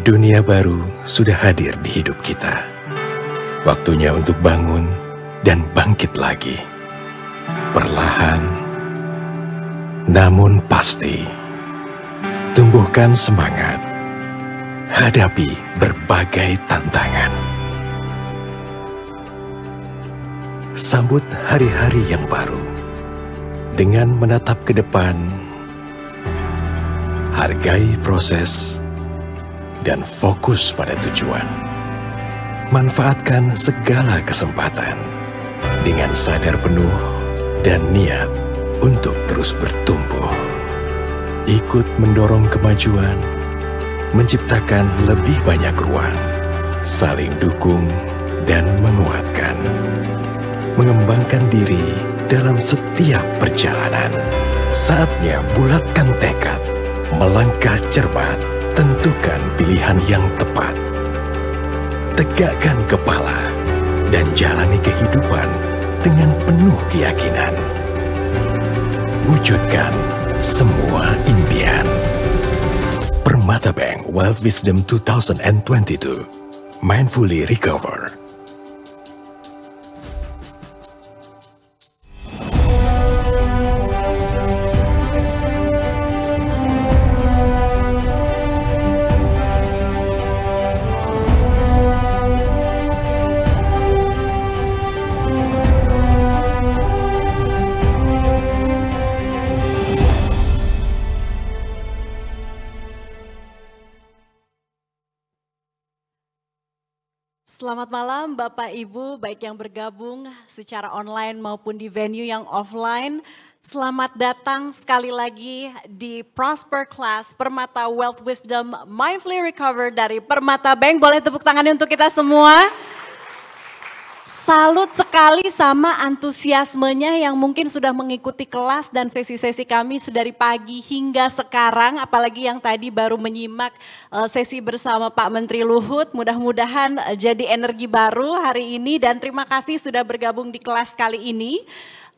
Dunia baru sudah hadir di hidup kita. Waktunya untuk bangun dan bangkit lagi. Perlahan, namun pasti. Tumbuhkan semangat. Hadapi berbagai tantangan. Sambut hari-hari yang baru dengan menatap ke depan. Hargai proses dan fokus pada tujuan. Manfaatkan segala kesempatan dengan sadar penuh dan niat untuk terus bertumbuh. Ikut mendorong kemajuan, menciptakan lebih banyak ruang, saling dukung dan menguatkan. Mengembangkan diri dalam setiap perjalanan. Saatnya bulatkan tekad, melangkah cermat. Tentukan pilihan yang tepat. Tegakkan kepala dan jalani kehidupan dengan penuh keyakinan. Wujudkan semua impian. Permata Bank Wealth Wisdom 2022. Mindfully Recover. Selamat malam Bapak Ibu, baik yang bergabung secara online maupun di venue yang offline. Selamat datang sekali lagi di Prosper Class Permata Wealth Wisdom Mindfully Recover dari Permata Bank. Boleh tepuk tangannya untuk kita semua. Salut sekali sama antusiasmenya yang mungkin sudah mengikuti kelas dan sesi-sesi kami sedari pagi hingga sekarang. Apalagi yang tadi baru menyimak sesi bersama Pak Menteri Luhut. Mudah-mudahan jadi energi baru hari ini dan terima kasih sudah bergabung di kelas kali ini.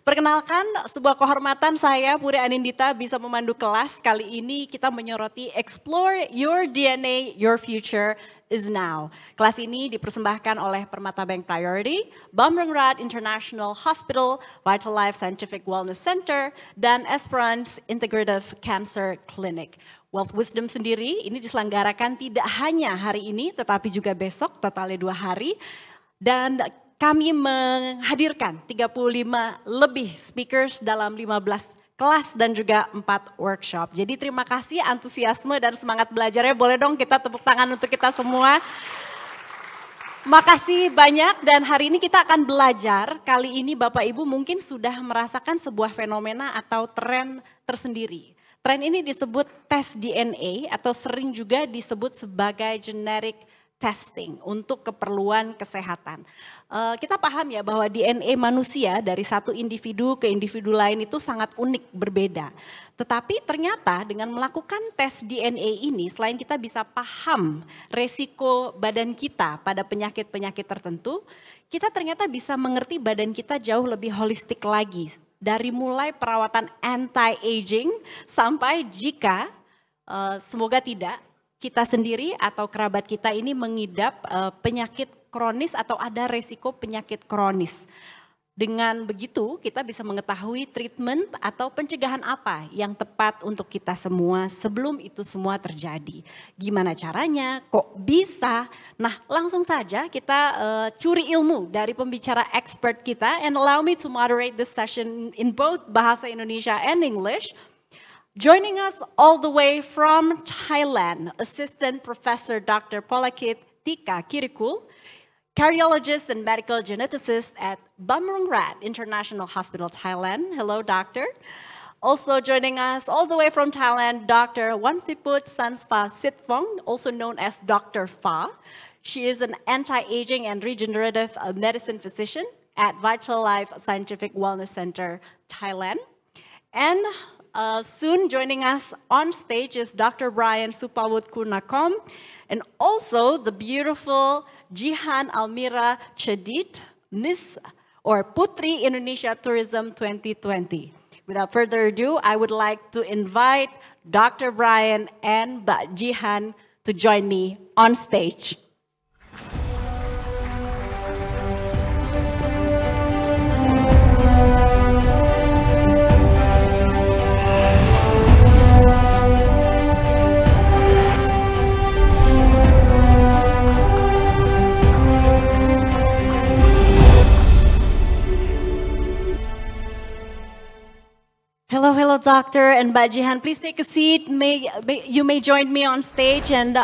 Perkenalkan sebuah kehormatan saya Puri Anindita bisa memandu kelas. Kali ini kita menyoroti Explore Your DNA, Your Future is Now. Kelas ini dipersembahkan oleh Permata Bank Priority, Bumrungrad International Hospital, Vital Life Scientific Wellness Center, dan Esperance Integrative Cancer Clinic. Wealth Wisdom sendiri ini diselenggarakan tidak hanya hari ini, tetapi juga besok, totalnya 2 hari. Dan kami menghadirkan 35 lebih speakers dalam 15 kelas dan juga 4 workshop. Jadi terima kasih antusiasme dan semangat belajarnya. Boleh dong kita tepuk tangan untuk kita semua. Makasih banyak dan hari ini kita akan belajar. Kali ini Bapak Ibu mungkin sudah merasakan sebuah fenomena atau tren tersendiri. Tren ini disebut tes DNA atau sering juga disebut sebagai genetic testing untuk keperluan kesehatan. Kita paham ya bahwa DNA manusia dari satu individu ke individu lain itu sangat unik, berbeda. Tetapi ternyata dengan melakukan tes DNA ini selain kita bisa paham resiko badan kita pada penyakit-penyakit tertentu, kita ternyata bisa mengerti badan kita jauh lebih holistik lagi. Dari mulai perawatan anti-aging sampai jika semoga tidak, kita sendiri atau kerabat kita ini mengidap penyakit kronis atau ada resiko penyakit kronis. Dengan begitu kita bisa mengetahui treatment atau pencegahan apa yang tepat untuk kita semua sebelum itu semua terjadi. Gimana caranya, kok bisa? Nah langsung saja kita curi ilmu dari pembicara expert kita and allow me to moderate this session in both Bahasa Indonesia and English. Joining us all the way from Thailand, Assistant Professor Dr. Polakit Tika Kirikul, cardiologist and medical geneticist at Bumrungrad International Hospital, Thailand. Hello, doctor. Also joining us all the way from Thailand, Dr. Wanthiput Sansfa Sitfong, also known as Dr. Fa. She is an anti-aging and regenerative medicine physician at Vital Life Scientific Wellness Center, Thailand. And soon joining us on stage is Dr. Brian Supawut Kurnakom and also the beautiful Jihane Almira Chedid, Miss or Putri Indonesia Tourism 2020. Without further ado, I would like to invite Dr. Brian and Mbak Jihane to join me on stage. Hello, hello, Doctor and Mbak Jihane. Please take a seat. You may join me on stage. And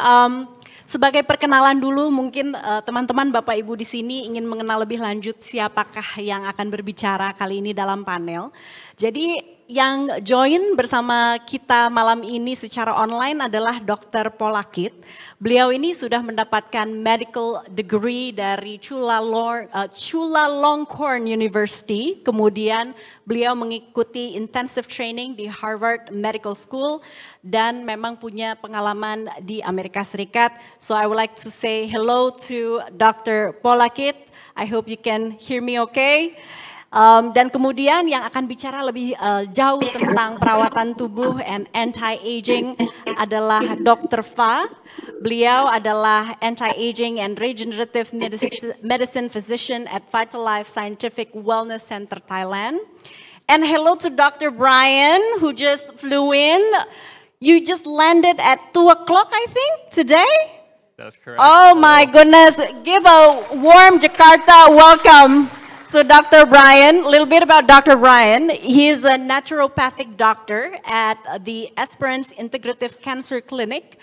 sebagai perkenalan dulu, mungkin teman-teman Bapak Ibu di sini ingin mengenal lebih lanjut siapakah yang akan berbicara kali ini dalam panel. Jadi yang join bersama kita malam ini secara online adalah Dokter Polakit. Beliau ini sudah mendapatkan medical degree dari Chulalongkorn University. Kemudian beliau mengikuti intensive training di Harvard Medical School dan memang punya pengalaman di Amerika Serikat. So I would like to say hello to Dr. Polakit. I hope you can hear me okay. Dan kemudian yang akan bicara lebih jauh tentang perawatan tubuh and anti-aging adalah Dr. Fa. Beliau adalah anti-aging and regenerative medicine physician at Vital Life Scientific Wellness Center, Thailand. And hello to Dr. Brian, who just flew in. You just landed at 2 o'clock, I think, today? That's correct. Oh my goodness. Give a warm Jakarta welcome to Dr. Brian. A little bit about Dr. Brian. He is a naturopathic doctor at the Esperance Integrative Cancer Clinic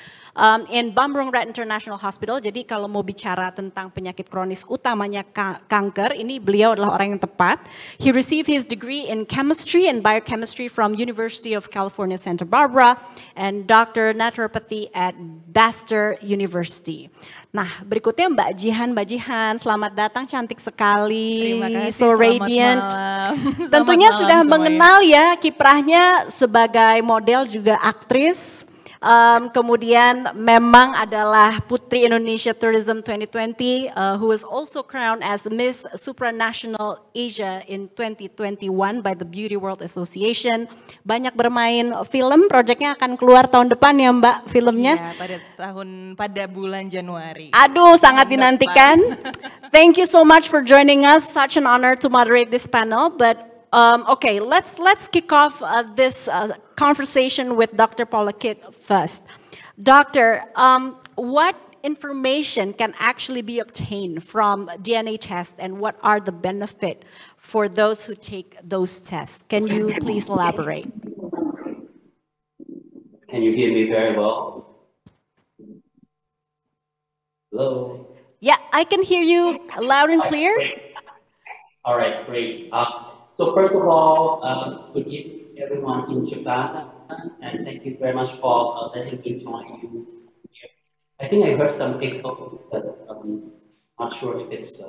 in Bumrungrad International Hospital. Jadi kalau mau bicara tentang penyakit kronis utamanya kanker, ini beliau adalah orang yang tepat. He received his degree in chemistry and biochemistry from University of California, Santa Barbara, and Dr. Naturopathy at Bastyr University. Nah, berikutnya Mbak Jihane, selamat datang, cantik sekali, Terima kasih, so radiant. Malam. Tentunya Selamat sudah malam mengenal ya kiprahnya sebagai model juga aktris. Kemudian memang adalah Putri Indonesia Tourism 2020, who was also crowned as Miss Supranational Asia in 2021 by the Beauty World Association. Banyak bermain film, proyeknya akan keluar tahun depan ya Mbak filmnya? Ya, pada bulan Januari. Aduh, sangat dinantikan. Thank you so much for joining us. Such an honor to moderate this panel. But okay, let's kick off this conversation with Dr. Polakit first. Doctor, what information can actually be obtained from DNA tests, and what are the benefit for those who take those tests? Can you please elaborate? Can you hear me very well? Hello? Yeah, I can hear you loud and clear. All right, great. So first of all, good evening everyone in Jakarta, and thank you very much for letting me join you here. I think I heard some echo, but I'm not sure if it's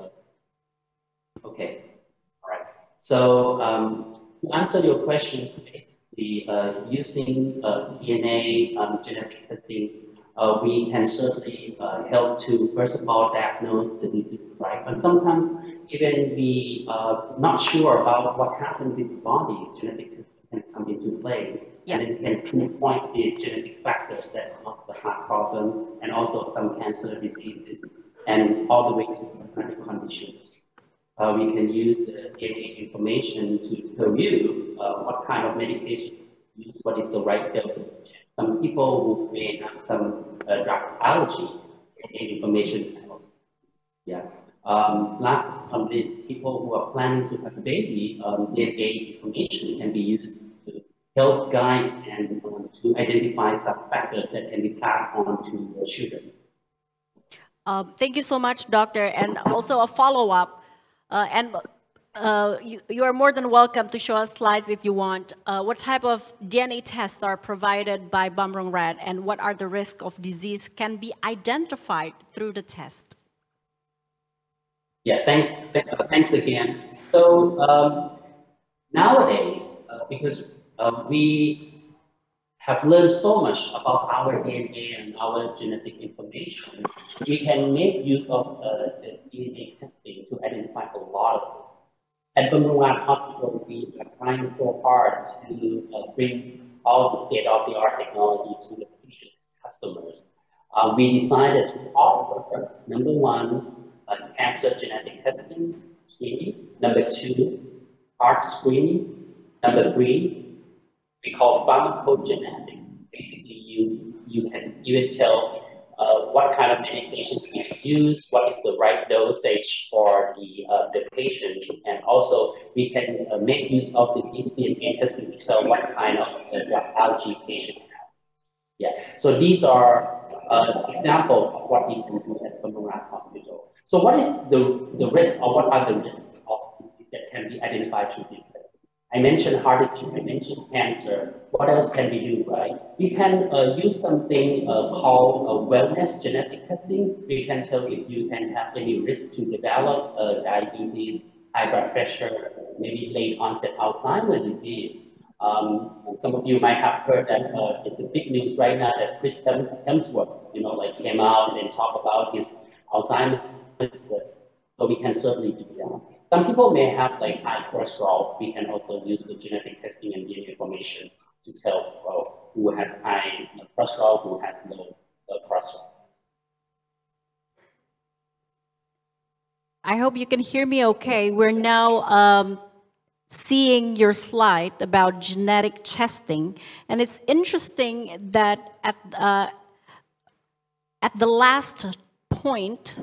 okay. All right. So to answer your questions, basically using DNA genetic testing, we can certainly help to first of all diagnose the disease, right? But sometimes even we are not sure about what happens with the body, genetic testing can come into play, and it can pinpoint the genetic factors that cause the heart problem and also some cancer diseases, and all the way to some chronic conditions. We can use the DNA information to tell you what kind of medication to use, what is the right dose. Some people who may have some drug allergy, DNA information can also use. Yeah. Last but not least, people who are planning to have a baby, DNA information can be used to help guide and to identify some factors that can be passed on to the children. Thank you so much, Doctor. And also a follow-up. You are more than welcome to show us slides if you want. What type of DNA tests are provided by Bumrungrad, and what are the risks of disease can be identified through the test? Yeah, thanks again. So nowadays, because we have learned so much about our DNA and our genetic information, we can make use of the DNA testing to identify a lot of things. At Bumrungrad Hospital, we are trying so hard to bring all the state-of-the-art technology to the patient customers. We decided to offer, number one, cancer genetic testing screening. Number two, heart screening. Number three, we call pharmacogenetics. Basically, you can even tell what kind of medications we should use, what is the right dosage for the patient, and also we can make use of the DNA testing to tell what kind of drug allergy patient has. Yeah, so these are examples of what we can do at Memorial Hospital. So what is the risk, or what are the risks that can be identified through this? I mentioned heart disease, I mentioned cancer. What else can we do, right? We can use something called wellness genetic testing. We can tell if you can have any risk to develop diabetes, high blood pressure, maybe late onset Alzheimer's disease. Some of you might have heard that it's a big news right now that Chris Hemsworth, came out and talked about his Alzheimer's risk. So we can certainly do that. Some people may have high cholesterol. We can also use the genetic testing and DNA information to tell who has high cholesterol, who has low cholesterol. I hope you can hear me okay. We're now seeing your slide about genetic testing. And it's interesting that at the last point,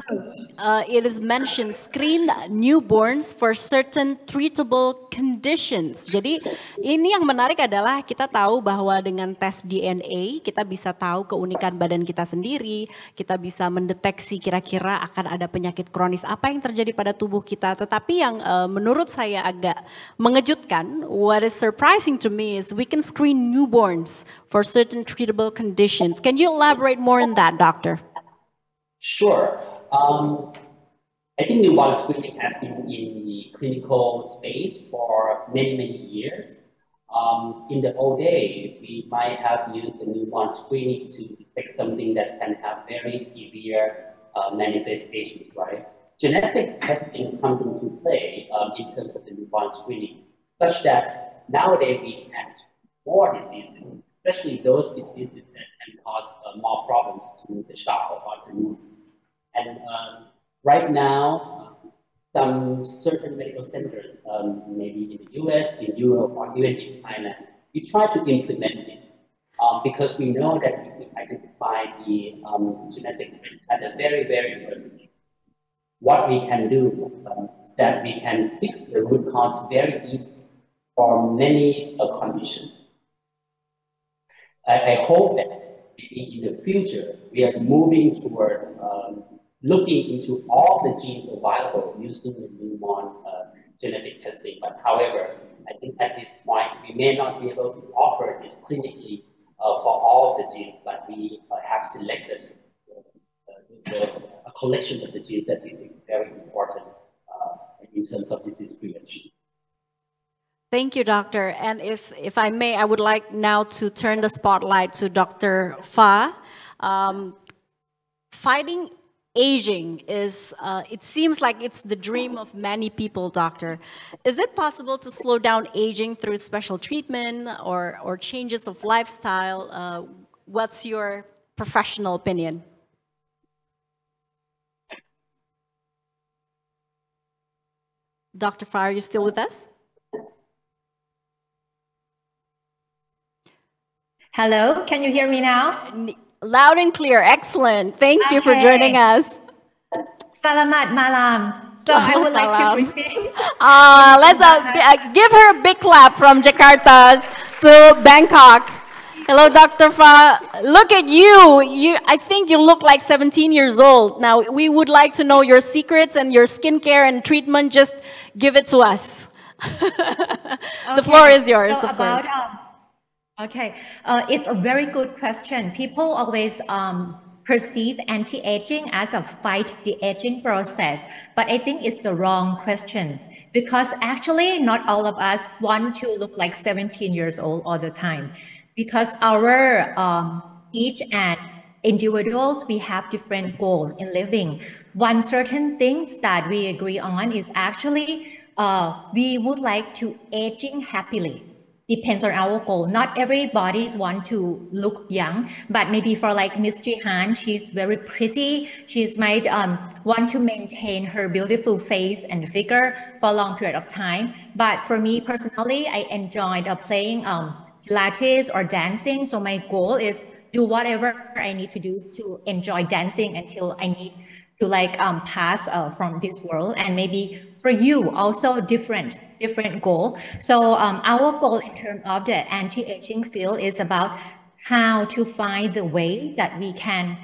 it is mentioned screen newborns for certain treatable conditions. Jadi ini yang menarik adalah kita tahu bahwa dengan tes DNA kita bisa tahu keunikan badan kita sendiri, kita bisa mendeteksi kira-kira akan ada penyakit kronis apa yang terjadi pada tubuh kita. Tetapi yang menurut saya agak mengejutkan, what is surprising to me is we can screen newborns for certain treatable conditions. Can you elaborate more on that, doctor? Sure. I think newborn screening has been in the clinical space for many, many years. In the old days, we might have used the newborn screening to detect something that can have very severe manifestations, right? Genetic testing comes into play in terms of the newborn screening, such that nowadays we have more diseases, especially those diseases that can cause more problems to the child or the newborn. And right now, some certain medical centers, maybe in the US, in Europe, or even in China, we try to implement it because we know that we can identify the genetic risk at a very, very first stage. What we can do is that we can fix the root cause very easily for many conditions. I hope that maybe in the future, we are moving toward looking into all the genes available using the newborn genetic testing. But however, I think at this point, we may not be able to offer this clinically for all the genes, but we have selected a collection of the genes that we think very important in terms of disease prevention. Thank you, doctor. And if I may, I would like now to turn the spotlight to Dr. Fa. Fighting aging is, it seems like it's the dream of many people, doctor. Is it possible to slow down aging through special treatment or changes of lifestyle? What's your professional opinion? Dr. Fa, are you still with us? Hello, can you hear me now? Loud and clear, excellent. Thank you for joining us. Selamat malam. So I would like to greet. Let's give her a big clap from Jakarta to Bangkok. Hello, Dr. Fa. Look at you. I think you look like 17 years old. Now, we would like to know your secrets and your skincare and treatment. Just give it to us. The floor is yours, so of course. Okay, it's a very good question. People always perceive anti-aging as a fight the aging process, but I think it's the wrong question because actually not all of us want to look like 17 years old all the time because our each and individuals, we have different goals in living. One certain things that we agree on is actually we would like to aging happily. depends on our goal. Not everybody want to look young, but maybe for like Miss Jihane, she's very pretty. She's might want to maintain her beautiful face and figure for a long period of time. But for me personally, I enjoyed playing Pilates or dancing. So my goal is do whatever I need to do to enjoy dancing until I need to like pass from this world. And maybe for you also different goal. So our goal in terms of the anti-aging field is about how to find the way that we can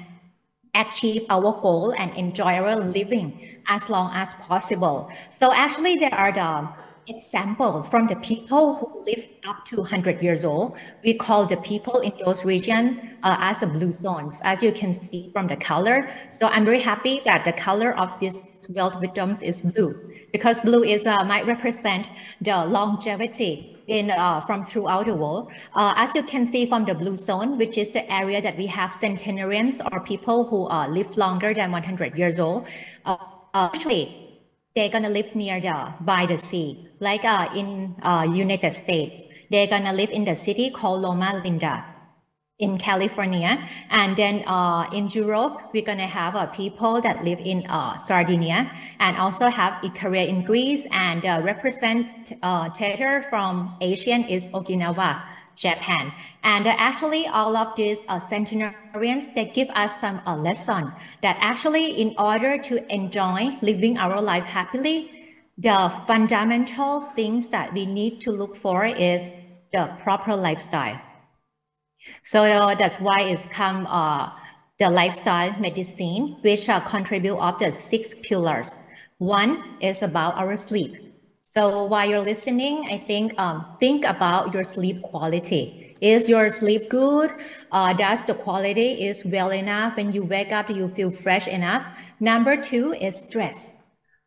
achieve our goal and enjoy our living as long as possible. So actually there are the examples from the people who live up to 100 years old. We call the people in those regions as the blue zones, as you can see from the color. So I'm very happy that the color of this wealth wisdoms is blue, because blue is might represent the longevity in from throughout the world. As you can see from the blue zone, which is the area that we have centenarians or people who live longer than 100 years old, actually they're gonna live near by the sea, like in United States. They're gonna live in the city called Loma Linda in California. And then in Europe, we're gonna have people that live in Sardinia, and also have a career in Greece, and representative from Asian is Okinawa, Japan. And actually all of these centenarians, they give us some lesson that actually in order to enjoy living our life happily, the fundamental things that we need to look for is the proper lifestyle. So that's why it's come the lifestyle medicine, which contribute of the 6 pillars. One is about our sleep. So while you're listening, I think about your sleep quality. Is your sleep good? Does the quality is well enough? When you wake up, do you feel fresh enough? Number 2 is stress.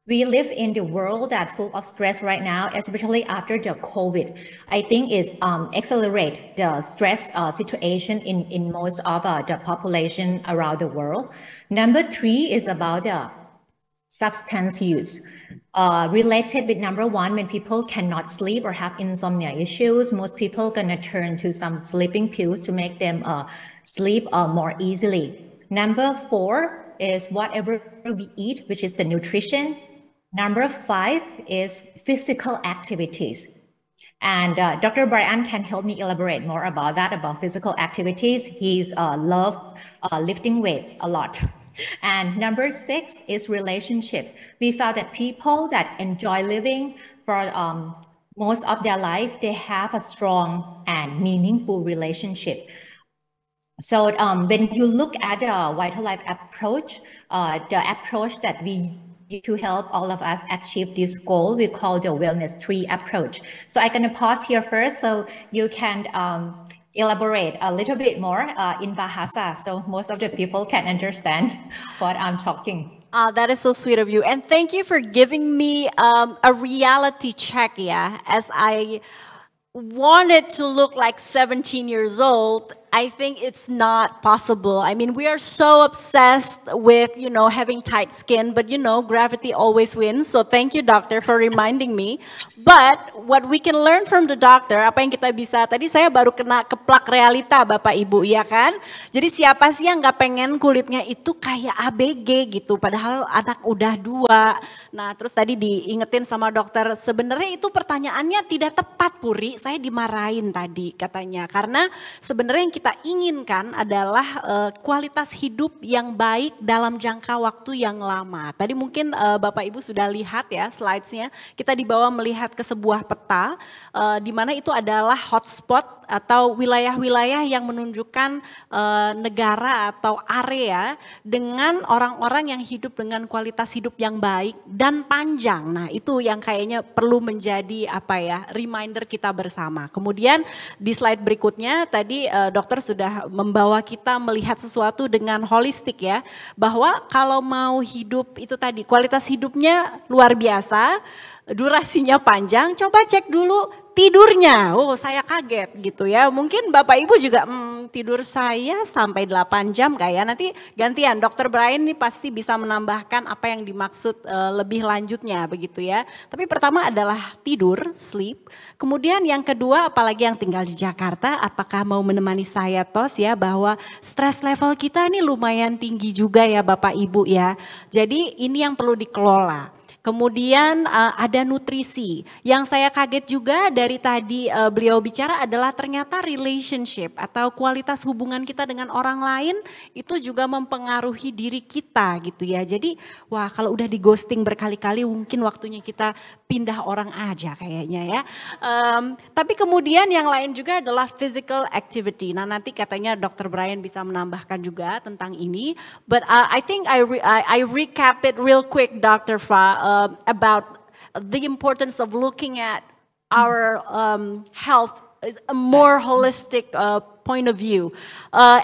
We live in the world that's full of stress right now, especially after the COVID. I think it's accelerate the stress situation in most of the population around the world. Number 3 is about the substance use. Related with number 1, when people cannot sleep or have insomnia issues, most people gonna turn to some sleeping pills to make them sleep more easily. Number 4 is whatever we eat, which is the nutrition. Number 5 is physical activities. And Dr. Brian can help me elaborate more about that, about physical activities. He's love lifting weights a lot. And number 6 is relationship. We found that people that enjoy living for most of their life, they have a strong and meaningful relationship. So when you look at the Vital Life approach, the approach that we use to help all of us achieve this goal, we call the Wellness Tree approach. So I'm going to pause here first so you can elaborate a little bit more in Bahasa, so most of the people can understand what I'm talking. That is so sweet of you. And thank you for giving me a reality check, as I wanted to look like 17 years old. I think it's not possible. I mean, we are so obsessed with, having tight skin, but gravity always wins. So thank you, doctor, for reminding me. But what we can learn from the doctor, apa yang kita bisa, tadi saya baru kena keplak realita Bapak Ibu, ya kan? Jadi siapa sih yang nggak pengen kulitnya itu kayak ABG gitu, padahal anak udah 2. Nah, terus tadi diingetin sama dokter, sebenarnya itu pertanyaannya tidak tepat, Puri. Saya dimarahin tadi katanya, karena sebenarnya yang kita inginkan adalah kualitas hidup yang baik dalam jangka waktu yang lama. Tadi mungkin Bapak Ibu sudah lihat ya slides-nya, kita dibawa melihat ke sebuah peta di mana itu adalah hotspot atau wilayah-wilayah yang menunjukkan negara atau area dengan orang-orang yang hidup dengan kualitas hidup yang baik dan panjang. Nah, itu yang kayaknya perlu menjadi reminder kita bersama. Kemudian di slide berikutnya tadi dokter sudah membawa kita melihat sesuatu dengan holistik ya, bahwa kalau mau hidup itu tadi kualitas hidupnya luar biasa, durasinya panjang, coba cek dulu tidurnya, saya kaget gitu ya. Mungkin Bapak Ibu juga tidur saya sampai 8 jam kayak. Nanti gantian Dokter Brian ini pasti bisa menambahkan apa yang dimaksud lebih lanjutnya begitu ya. Tapi pertama adalah tidur, sleep. Kemudian yang kedua, apalagi yang tinggal di Jakarta, apakah mau menemani saya tos ya, bahwa stres level kita ini lumayan tinggi juga ya Bapak Ibu ya. Jadi ini yang perlu dikelola. Kemudian ada nutrisi. Yang saya kaget juga dari tadi beliau bicara adalah ternyata relationship atau kualitas hubungan kita dengan orang lain itu juga mempengaruhi diri kita gitu ya. Jadi wah kalau udah di ghosting berkali-kali mungkin waktunya kita pindah orang aja kayaknya ya. Tapi kemudian yang lain juga adalah physical activity. Nah nanti katanya Dr. Brian bisa menambahkan juga tentang ini. But I think I recap it real quick Dr. Fa. About the importance of looking at our health, a more holistic point of view.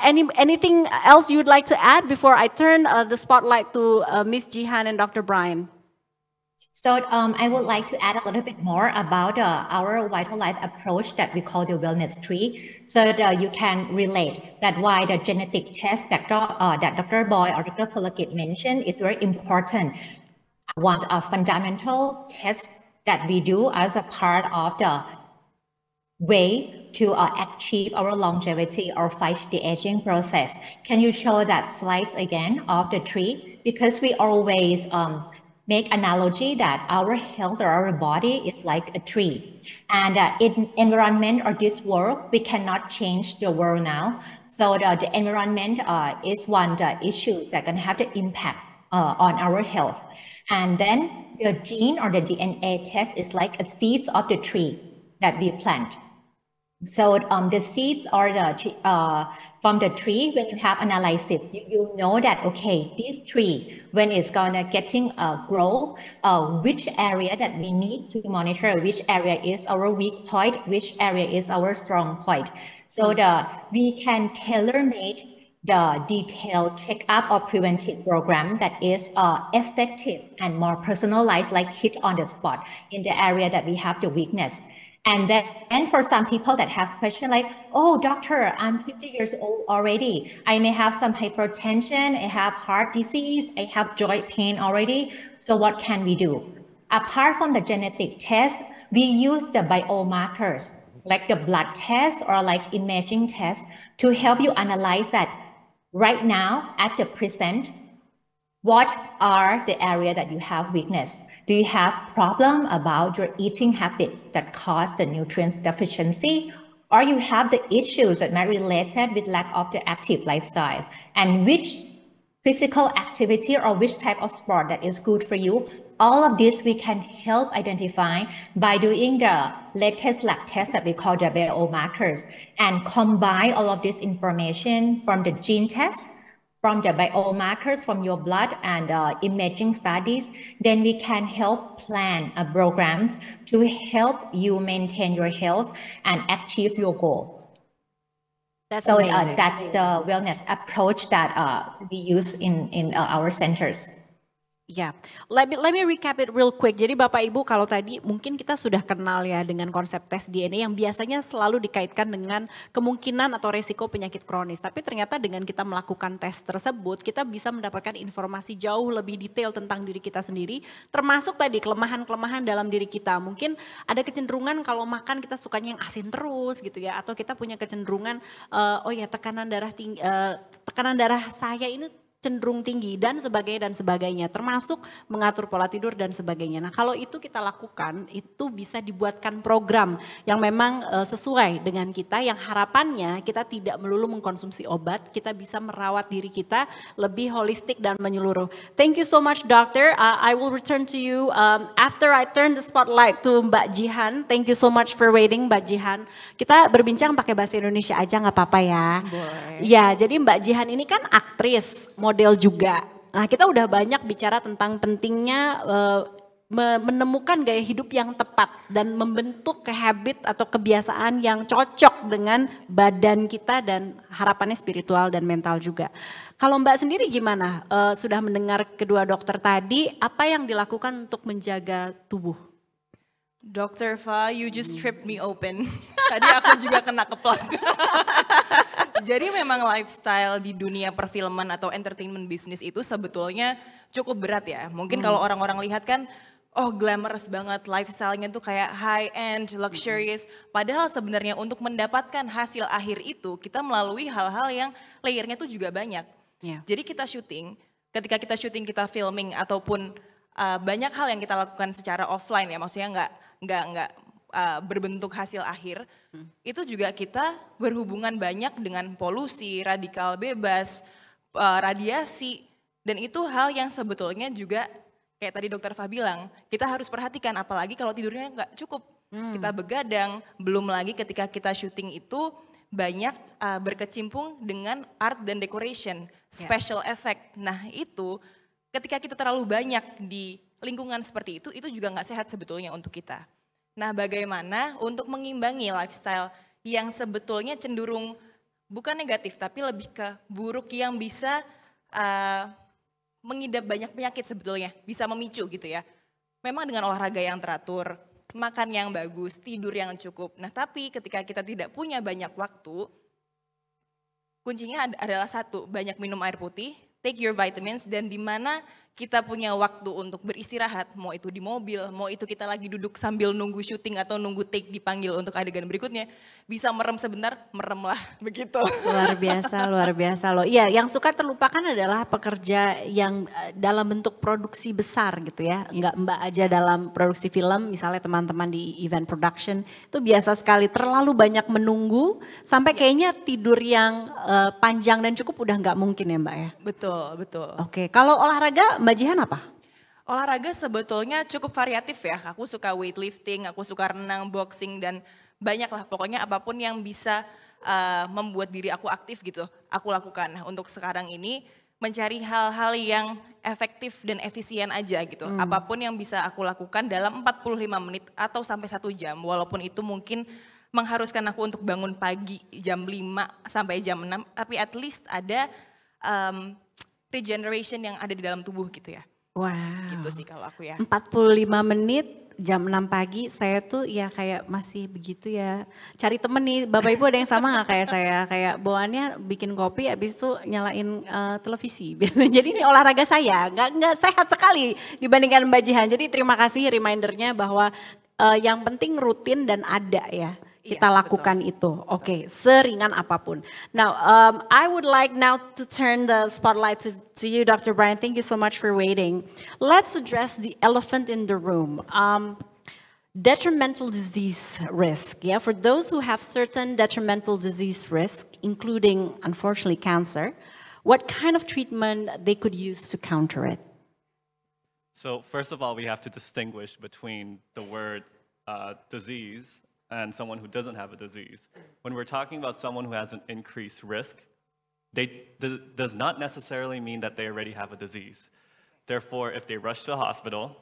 Anything else you would like to add before I turn the spotlight to Miss Jihane and Dr. Brian? So I would like to add a little bit more about our Vital Life approach that we call the wellness tree, so that you can relate that why the genetic test that Dr. Boy or Dr. Pulakit mentioned is very important. One fundamental test that we do as a part of the way to achieve our longevity or fight the aging process. Can you show that slide again of the tree? Because we always make analogy that our health or our body is like a tree. And in environment or this world, we cannot change the world now. So the environment is one of the issues that can have the impact on our health. And then the gene or the DNA test is like a seeds of the tree that we plant. So the seeds are from the tree. When you have analysis, you know that, okay, this tree, when it's gonna getting grow, which area that we need to monitor, which area is our weak point, which area is our strong point. So we can tailor-made the detailed checkup or preventive program that is effective and more personalized, like hit on the spot in the area that we have the weakness. And then for some people that have question like, oh, doctor, I'm 50 years old already. I may have some hypertension, I have heart disease, I have joint pain already. So what can we do? Apart from the genetic test, we use the biomarkers, like the blood test or like imaging test to help you analyze that right now, at the present, what are the area that you have weakness? Do you have problem about your eating habits that cause the nutrients deficiency? Or you have the issues that might be related with lack of the active lifestyle? And which physical activity or which type of sport that is good for you? All of this we can help identify by doing the latest lab test that we call the biomarkers and combine all of this information from the gene test, from the biomarkers from your blood and imaging studies. Then we can help plan programs to help you maintain your health and achieve your goal. That's the wellness approach that we use in our centers. Ya, let me recap it real quick. Jadi Bapak Ibu kalau tadi mungkin kita sudah kenal ya dengan konsep tes DNA yang biasanya selalu dikaitkan dengan kemungkinan atau resiko penyakit kronis. Tapi ternyata dengan kita melakukan tes tersebut kita bisa mendapatkan informasi jauh lebih detail tentang diri kita sendiri. Termasuk tadi kelemahan-kelemahan dalam diri kita. Mungkin ada kecenderungan kalau makan kita sukanya yang asin terus gitu ya. Atau kita punya kecenderungan oh ya tekanan darah saya ini cenderung tinggi dan sebagainya, termasuk mengatur pola tidur dan sebagainya. Nah kalau itu kita lakukan, itu bisa dibuatkan program yang memang sesuai dengan kita, yang harapannya kita tidak melulu mengkonsumsi obat, kita bisa merawat diri kita lebih holistik dan menyeluruh. Thank you so much doctor, I will return to you after I turn the spotlight to Mbak Jihane. Thank you so much for waiting Mbak Jihane. Kita berbincang pakai bahasa Indonesia aja nggak apa-apa ya. Boleh. Ya jadi Mbak Jihane ini kan aktris, model juga. Nah kita udah banyak bicara tentang pentingnya menemukan gaya hidup yang tepat dan membentuk habit atau kebiasaan yang cocok dengan badan kita dan harapannya spiritual dan mental juga. Kalau Mbak sendiri gimana? Sudah mendengar kedua dokter tadi, apa yang dilakukan untuk menjaga tubuh? Dr. Fa, you just stripped me open. Tadi aku juga kena keplak. Jadi memang lifestyle di dunia perfilman atau entertainment business itu sebetulnya cukup berat ya. Mungkin kalau orang-orang lihat kan, oh glamorous banget, lifestyle-nya tuh kayak high-end, luxurious. Padahal sebenarnya untuk mendapatkan hasil akhir itu, kita melalui hal-hal yang layernya tuh juga banyak. Yeah. Jadi kita syuting, ketika kita syuting, kita filming, ataupun banyak hal yang kita lakukan secara offline ya, maksudnya nggak berbentuk hasil akhir, itu juga kita berhubungan banyak dengan polusi, radikal bebas, radiasi, dan itu hal yang sebetulnya juga kayak tadi dokter Fa bilang, kita harus perhatikan apalagi kalau tidurnya nggak cukup. Kita begadang, belum lagi ketika kita syuting itu banyak berkecimpung dengan art dan decoration, special effect. Nah itu ketika kita terlalu banyak di lingkungan seperti itu juga nggak sehat sebetulnya untuk kita. Nah bagaimana untuk mengimbangi lifestyle yang sebetulnya cenderung bukan negatif tapi lebih ke buruk yang bisa mengidap banyak penyakit sebetulnya, bisa memicu gitu ya. Memang dengan olahraga yang teratur, makan yang bagus, tidur yang cukup. Nah tapi ketika kita tidak punya banyak waktu, kuncinya adalah satu, banyak minum air putih, take your vitamins, dan di mana kita punya waktu untuk beristirahat, mau itu di mobil, mau itu kita lagi duduk sambil nunggu syuting atau nunggu take dipanggil untuk adegan berikutnya, bisa merem sebentar, merem lah, begitu. Luar biasa loh. Iya, yang suka terlupakan adalah pekerja yang dalam bentuk produksi besar gitu ya. Enggak mbak aja dalam produksi film, misalnya teman-teman di event production, itu biasa sekali terlalu banyak menunggu, sampai kayaknya tidur yang panjang dan cukup udah nggak mungkin ya mbak ya. Betul, betul. Oke, kalau olahraga Mbak Jihan apa? Olahraga sebetulnya cukup variatif ya. Aku suka weightlifting, aku suka renang, boxing, dan banyak lah pokoknya apapun yang bisa membuat diri aku aktif gitu, aku lakukan. Nah, untuk sekarang ini mencari hal-hal yang efektif dan efisien aja gitu. Apapun yang bisa aku lakukan dalam 45 menit atau sampai 1 jam. Walaupun itu mungkin mengharuskan aku untuk bangun pagi jam 5 sampai jam 6. Tapi at least ada regeneration yang ada di dalam tubuh gitu ya. Wow. Gitu sih kalau aku ya. 45 menit jam 6 pagi saya tuh ya kayak masih begitu ya. Cari temen nih, Bapak Ibu ada yang sama gak kayak saya? Kayak bawaannya bikin kopi habis itu nyalain televisi. Jadi ini olahraga saya, nggak sehat sekali dibandingkan Mbak Jihan. Jadi terima kasih remindernya bahwa yang penting rutin dan ada ya. Kita lakukan itu, oke, seringan apapun. Now, I would like now to turn the spotlight to you, Dr. Brian. Thank you so much for waiting. Let's address the elephant in the room. Detrimental disease risk. Yeah, for those who have certain detrimental disease risk, including, unfortunately, cancer, what kind of treatment they could use to counter it? So first of all, we have to distinguish between the word disease and someone who doesn't have a disease. When we're talking about someone who has an increased risk, does not necessarily mean that they already have a disease. Therefore, if they rush to the hospital,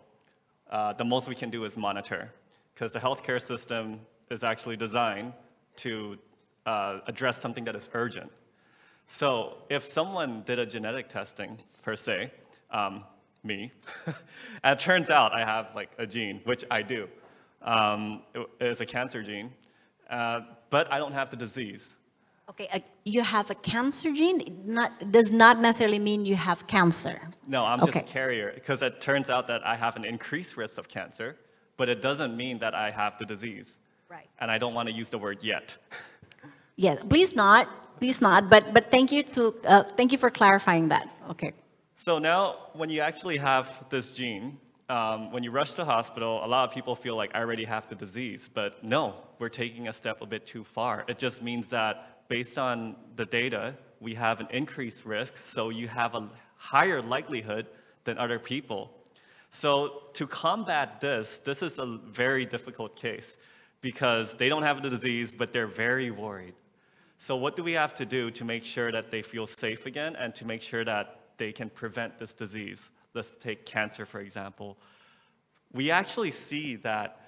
the most we can do is monitor, because the healthcare system is actually designed to address something that is urgent. So if someone did a genetic testing, per se, me, and it turns out I have like a gene, which I do. It's a cancer gene, but I don't have the disease. Okay, you have a cancer gene, does not necessarily mean you have cancer. No, I'm just a carrier, because it turns out that I have an increased risk of cancer, but it doesn't mean that I have the disease. Right. And I don't want to use the word yet. Yeah, please not, but thank you for clarifying that, okay. So now, when you actually have this gene, when you rush to the hospital, a lot of people feel like I already have the disease, but no, we're taking a step a bit too far. It just means that based on the data, we have an increased risk, so you have a higher likelihood than other people. So to combat this is a very difficult case because they don't have the disease, but they're very worried. So what do we have to do to make sure that they feel safe again and to make sure that they can prevent this disease? Let's take cancer, for example. We actually see that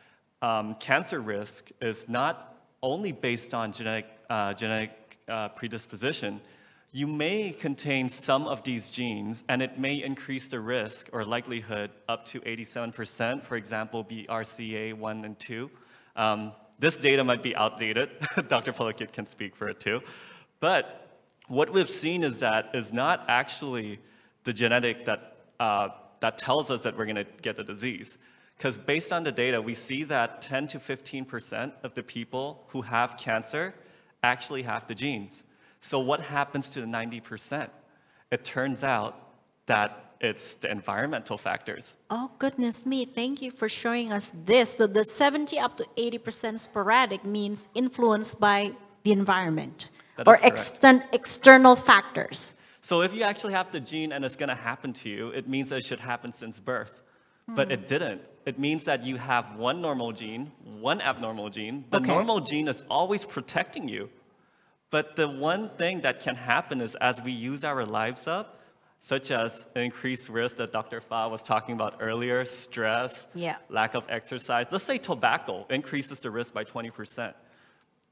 cancer risk is not only based on genetic predisposition. you may contain some of these genes, and it may increase the risk or likelihood up to 87%, for example, BRCA1 and 2. This data might be outdated. Dr. Polakit can speak for it too. But what we've seen is that is not actually the genetic that tells us that we're going to get the disease. Because based on the data, we see that 10 to 15% of the people who have cancer actually have the genes. So what happens to the 90%? It turns out that it's the environmental factors. Oh, goodness me. Thank you for showing us this. So the 70 up to 80% sporadic means influenced by the environment or external factors. So if you actually have the gene and it's going to happen to you, it means that it should happen since birth. But it didn't. It means that you have one normal gene, one abnormal gene. The normal gene is always protecting you. But the one thing that can happen is as we use our lives up, such as increased risk that Dr. Fa was talking about earlier, stress, lack of exercise. Let's say tobacco increases the risk by 20%.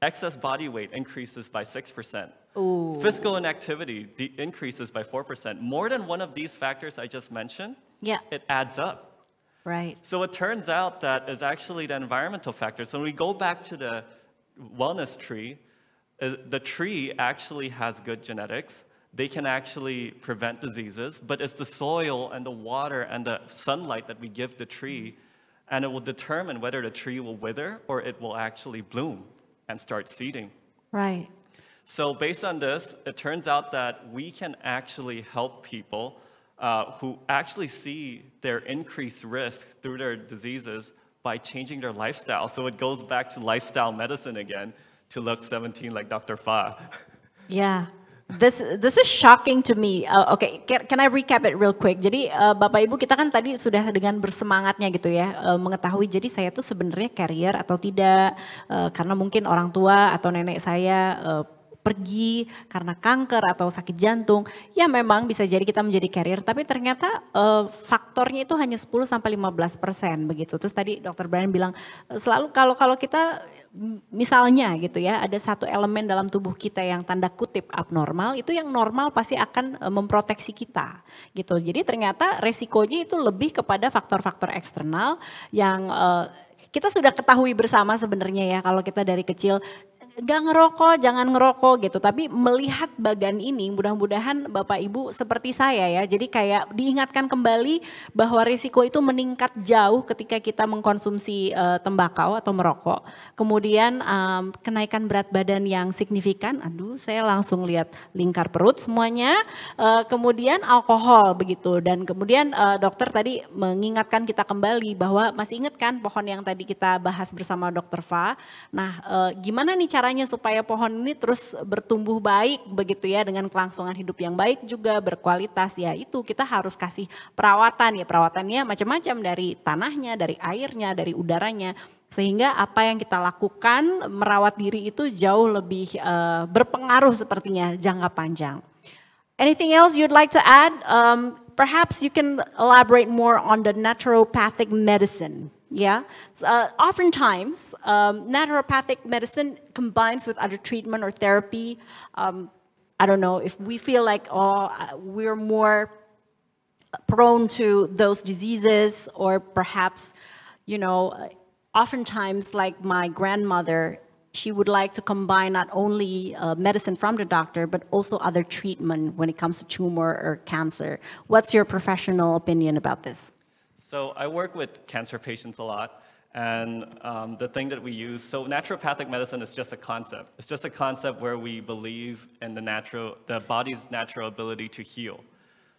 Excess body weight increases by 6%. Ooh. Physical inactivity increases by 4%. More than one of these factors I just mentioned, it adds up. Right. So it turns out that it's actually the environmental factors. So when we go back to the wellness tree, the tree actually has good genetics. They can actually prevent diseases, but it's the soil and the water and the sunlight that we give the tree, and it will determine whether the tree will wither or it will actually bloom and start seeding. Right. So based on this, it turns out that we can actually help people who actually see their increased risk through their diseases by changing their lifestyle. So it goes back to lifestyle medicine again, to look 17 like Dr. Fa. Yeah. This is shocking to me. Okay, can I recap it real quick? Jadi Bapak Ibu kita kan tadi sudah dengan bersemangatnya gitu ya, mengetahui jadi saya tuh sebenarnya carrier atau tidak, karena mungkin orang tua atau nenek saya pergi karena kanker atau sakit jantung, ya memang bisa jadi kita menjadi carrier, tapi ternyata faktornya itu hanya 10-15% begitu. Terus tadi Dr. Brian bilang selalu kalau kita misalnya gitu ya, ada satu elemen dalam tubuh kita yang tanda kutip abnormal, itu yang normal pasti akan memproteksi kita gitu. Jadi ternyata resikonya itu lebih kepada faktor-faktor eksternal yang kita sudah ketahui bersama sebenarnya ya, kalau kita dari kecil gak ngerokok, jangan ngerokok gitu. Tapi melihat bagan ini mudah-mudahan Bapak Ibu seperti saya ya. Jadi kayak diingatkan kembali bahwa risiko itu meningkat jauh ketika kita mengkonsumsi tembakau atau merokok. Kemudian kenaikan berat badan yang signifikan, aduh saya langsung lihat lingkar perut semuanya. Kemudian alkohol begitu. Dan kemudian dokter tadi mengingatkan kita kembali bahwa masih ingat kan pohon yang tadi kita bahas bersama Dr. Fa. Nah gimana nih caranya supaya pohon ini terus bertumbuh baik begitu ya, dengan kelangsungan hidup yang baik juga berkualitas, ya itu kita harus kasih perawatan ya, perawatannya macam-macam, dari tanahnya, dari airnya, dari udaranya, sehingga apa yang kita lakukan merawat diri itu jauh lebih berpengaruh sepertinya jangka panjang. Anything else you'd like to add? Perhaps you can elaborate more on the naturopathic medicine. Yeah, oftentimes naturopathic medicine combines with other treatment or therapy. I don't know if we feel like we're more prone to those diseases, or perhaps, you know, oftentimes like my grandmother, she would like to combine not only medicine from the doctor, but also other treatment when it comes to tumor or cancer. What's your professional opinion about this? So I work with cancer patients a lot, and the thing that we use, so naturopathic medicine is just a concept. It's just a concept where we believe in the body's natural ability to heal.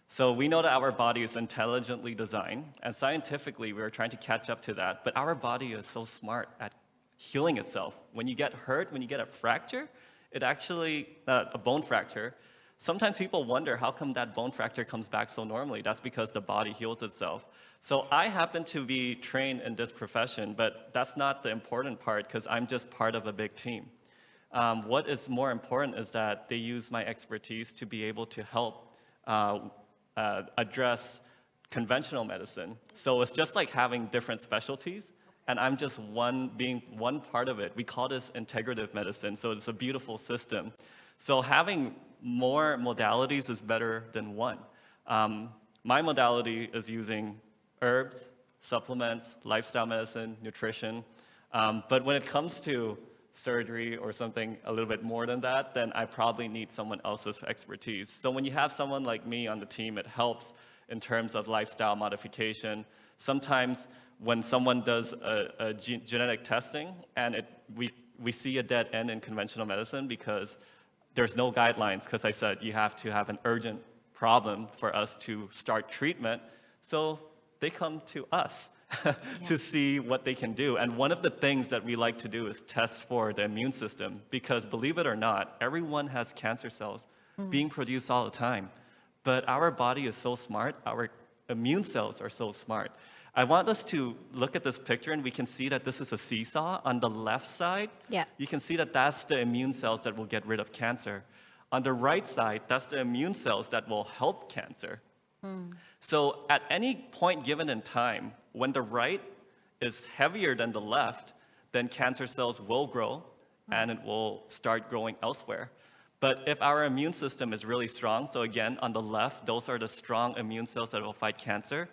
So we know that our body is intelligently designed, and scientifically we're trying to catch up to that, but our body is so smart at healing itself. When you get hurt, when you get a fracture, it actually, a bone fracture, sometimes people wonder how come that bone fracture comes back so normally. That's because the body heals itself. So I happen to be trained in this profession, but that's not the important part because I'm just part of a big team. What is more important is that they use my expertise to be able to help address conventional medicine. So it's just like having different specialties, and I'm just being one part of it. We call this integrative medicine, so it's a beautiful system. So having more modalities is better than one. My modality is using herbs, supplements, lifestyle medicine, nutrition. But when it comes to surgery or something a little bit more than that, then I probably need someone else's expertise. So when you have someone like me on the team, it helps in terms of lifestyle modification. Sometimes when someone does a genetic testing and we see a dead end in conventional medicine because there's no guidelines, because I said you have to have an urgent problem for us to start treatment. So they come to us to see what they can do. And one of the things that we like to do is test for the immune system, because believe it or not, everyone has cancer cells being produced all the time. But our body is so smart, our immune cells are so smart. I want us to look at this picture and we can see that this is a seesaw. On the left side, you can see that that's the immune cells that will get rid of cancer. On the right side, that's the immune cells that will help cancer. So at any point given in time, when the right is heavier than the left, then cancer cells will grow and it will start growing elsewhere. But if our immune system is really strong, so again, on the left, those are the strong immune cells that will fight cancer,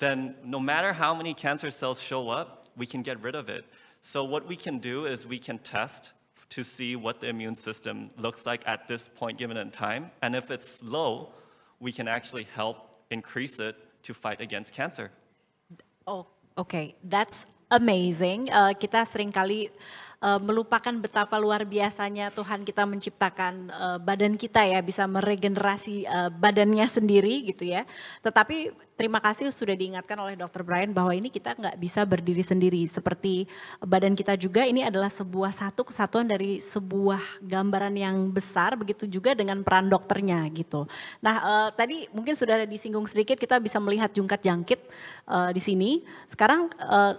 then no matter how many cancer cells show up, we can get rid of it. So what we can do is we can test to see what the immune system looks like at this point given in time. And if it's low, we can actually help increase it to fight against cancer. Oh, okay, that's amazing. Kita seringkali melupakan betapa luar biasanya Tuhan kita menciptakan badan kita ya, bisa meregenerasi badannya sendiri gitu ya. Tetapi terima kasih sudah diingatkan oleh Dr. Brian bahwa ini kita nggak bisa berdiri sendiri. Seperti badan kita juga, ini adalah sebuah satu kesatuan dari sebuah gambaran yang besar, begitu juga dengan peran dokternya gitu. Nah tadi mungkin sudah disinggung sedikit, kita bisa melihat jungkat-jangkit di sini. Sekarang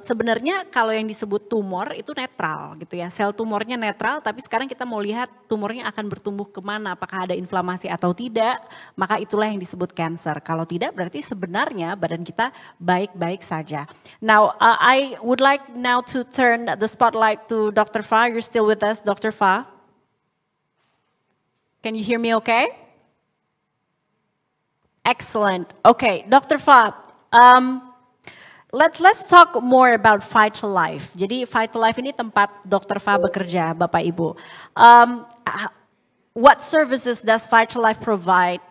sebenarnya kalau yang disebut tumor itu netral gitu ya, sel tumornya netral, tapi sekarang kita mau lihat tumornya akan bertumbuh kemana, apakah ada inflamasi atau tidak, maka itulah yang disebut cancer. Kalau tidak berarti sebenarnya badan kita baik-baik saja. Now, I would like now to turn the spotlight to Dr. Fa. You're still with us, Dr. Fa? Can you hear me okay? Excellent. Okay, Dr. Fa, let's talk more about Vital Life. Jadi Vital Life ini tempat Dr. Fa bekerja, Bapak Ibu. What services does Vital Life provide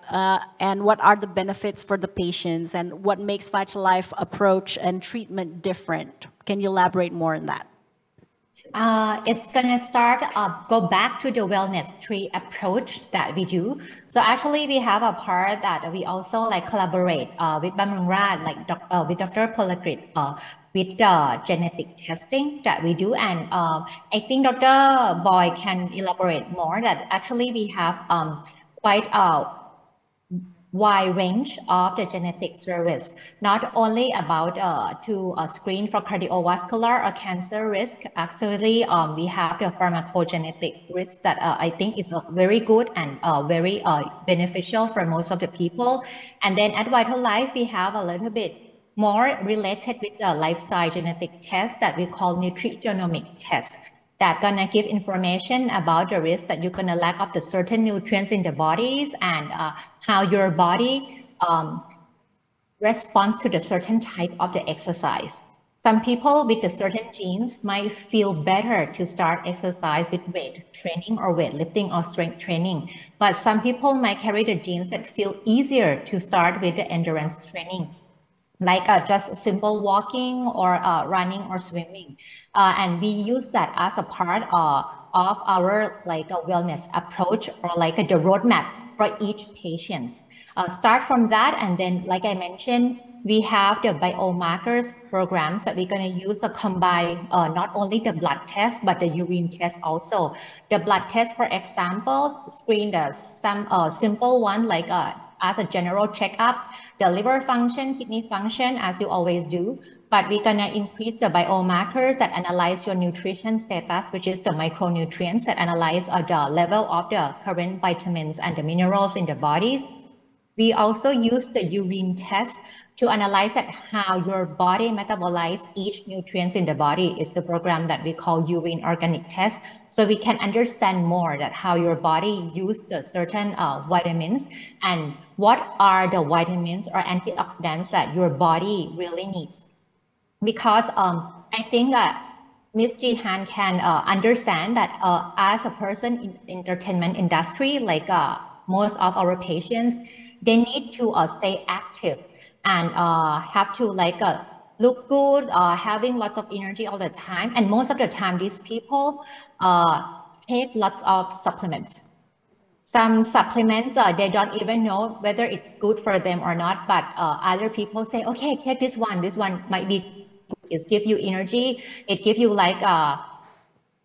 and what are the benefits for the patients and what makes Vital Life approach and treatment different? Can you elaborate more on that? It's gonna start, go back to the wellness tree approach that we do. So actually we have a part that we also like collaborate with Bamrungrad, like with Dr. Polakrit, with the genetic testing that we do. And I think Dr. Boy can elaborate more that actually we have quite a wide range of the genetic service, not only about to screen for cardiovascular or cancer risk. Actually, we have the pharmacogenetic risk that I think is very good and very beneficial for most of the people. And then at Vital Life, we have a little bit more related with the lifestyle genetic test that we call nutrigenomic test, that gonna give information about the risk that you're gonna lack of the certain nutrients in the bodies and how your body responds to the certain type of the exercise. Some people with the certain genes might feel better to start exercise with weight training or weightlifting or strength training, but some people might carry the genes that feel easier to start with the endurance training, like just simple walking or running or swimming. And we use that as a part of our like a wellness approach or like the roadmap for each patient. Start from that, and then like I mentioned, we have the biomarkers programs that we're going to use to combine not only the blood test but the urine test also. The blood test, for example, screen some simple one like as a general checkup, the liver function, kidney function, as you always do. But we're gonna increase the biomarkers that analyze your nutrition status, which is the micronutrients that analyze the level of the current vitamins and the minerals in the bodies. We also use the urine test to analyze at how your body metabolizes each nutrient in the body. Is the program that we call urine organic test. So we can understand more that how your body uses the certain vitamins and what are the vitamins or antioxidants that your body really needs. Because I think that Ms. Jihan can understand that as a person in entertainment industry, like most of our patients, they need to stay active and have to like look good, having lots of energy all the time. And most of the time, these people take lots of supplements. Some supplements, they don't even know whether it's good for them or not, but other people say, okay, take this one might be good. It gives you energy, it gives you like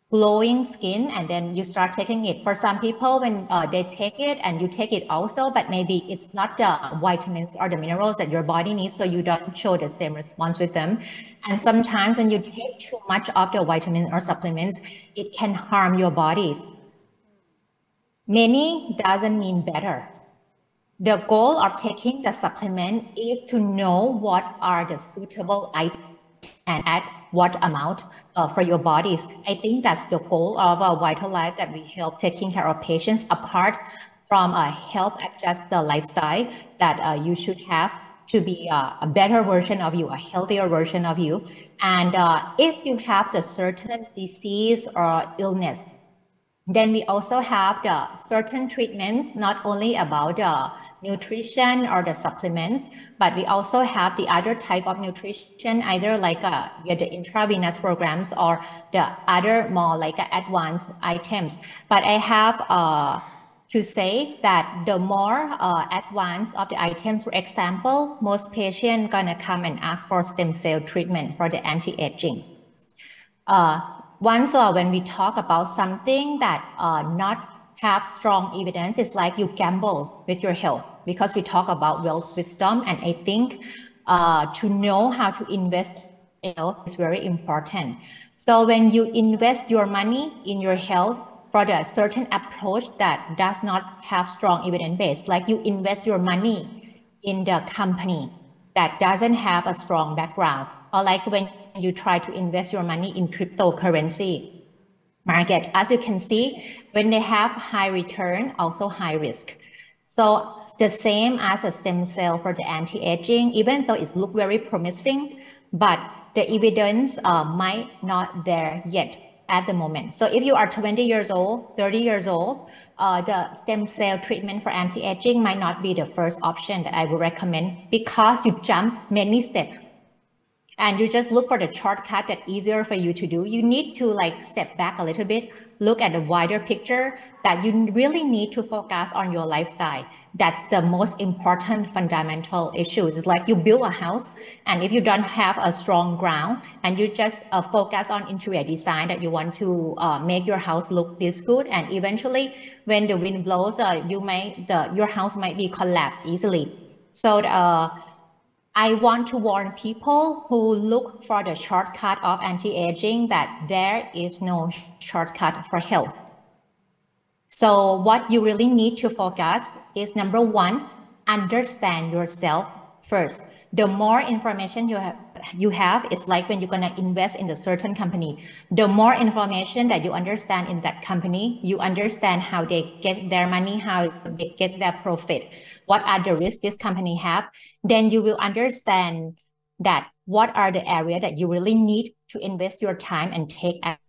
glowing skin, and then you start taking it. For some people, when they take it and you take it also, but maybe it's not the vitamins or the minerals that your body needs, so you don't show the same response with them. And sometimes when you take too much of the vitamins or supplements, it can harm your bodies. Many doesn't mean better. The goal of taking the supplement is to know what are the suitable items and at what amount for your bodies. I think that's the goal of Vital Life, that we help taking care of patients apart from help adjust the lifestyle that you should have to be a better version of you, a healthier version of you. And if you have the certain disease or illness, then we also have the certain treatments, not only about the nutrition or the supplements, but we also have the other type of nutrition, either like via the intravenous programs or the other more like advanced items. But I have to say that the more advanced of the items, for example, most patients gonna come and ask for stem cell treatment for the anti-aging. Once when we talk about something that not have strong evidence, it's like you gamble with your health, because we talk about wealth wisdom, and I think to know how to invest in health is very important. So when you invest your money in your health for the certain approach that does not have strong evidence base, like you invest your money in the company that doesn't have a strong background, or like when you try to invest your money in cryptocurrency market, as you can see, when they have high return, also high risk. So it's the same as a stem cell for the anti-aging, even though it looks very promising, but the evidence might not there yet at the moment. So if you are 20 years old, 30 years old, the stem cell treatment for anti-aging might not be the first option that I would recommend, because you jump many steps and you just look for the shortcut that's easier for you to do. You need to like step back a little bit, look at the wider picture, that you really need to focus on your lifestyle. That's the most important fundamental issues. It's like you build a house, and if you don't have a strong ground and you just focus on interior design, that you want to make your house look this good, and eventually when the wind blows, your house might be collapsed easily. So I want to warn people who look for the shortcut of anti-aging that there is no shortcut for health. So what you really need to focus is, number one, understand yourself first. The more information you have, it's like when you're going to invest in a certain company. The more information that you understand in that company, you understand how they get their money, how they get their profit, what are the risks this company have, then you will understand that what are the areas that you really need to invest your time and take action.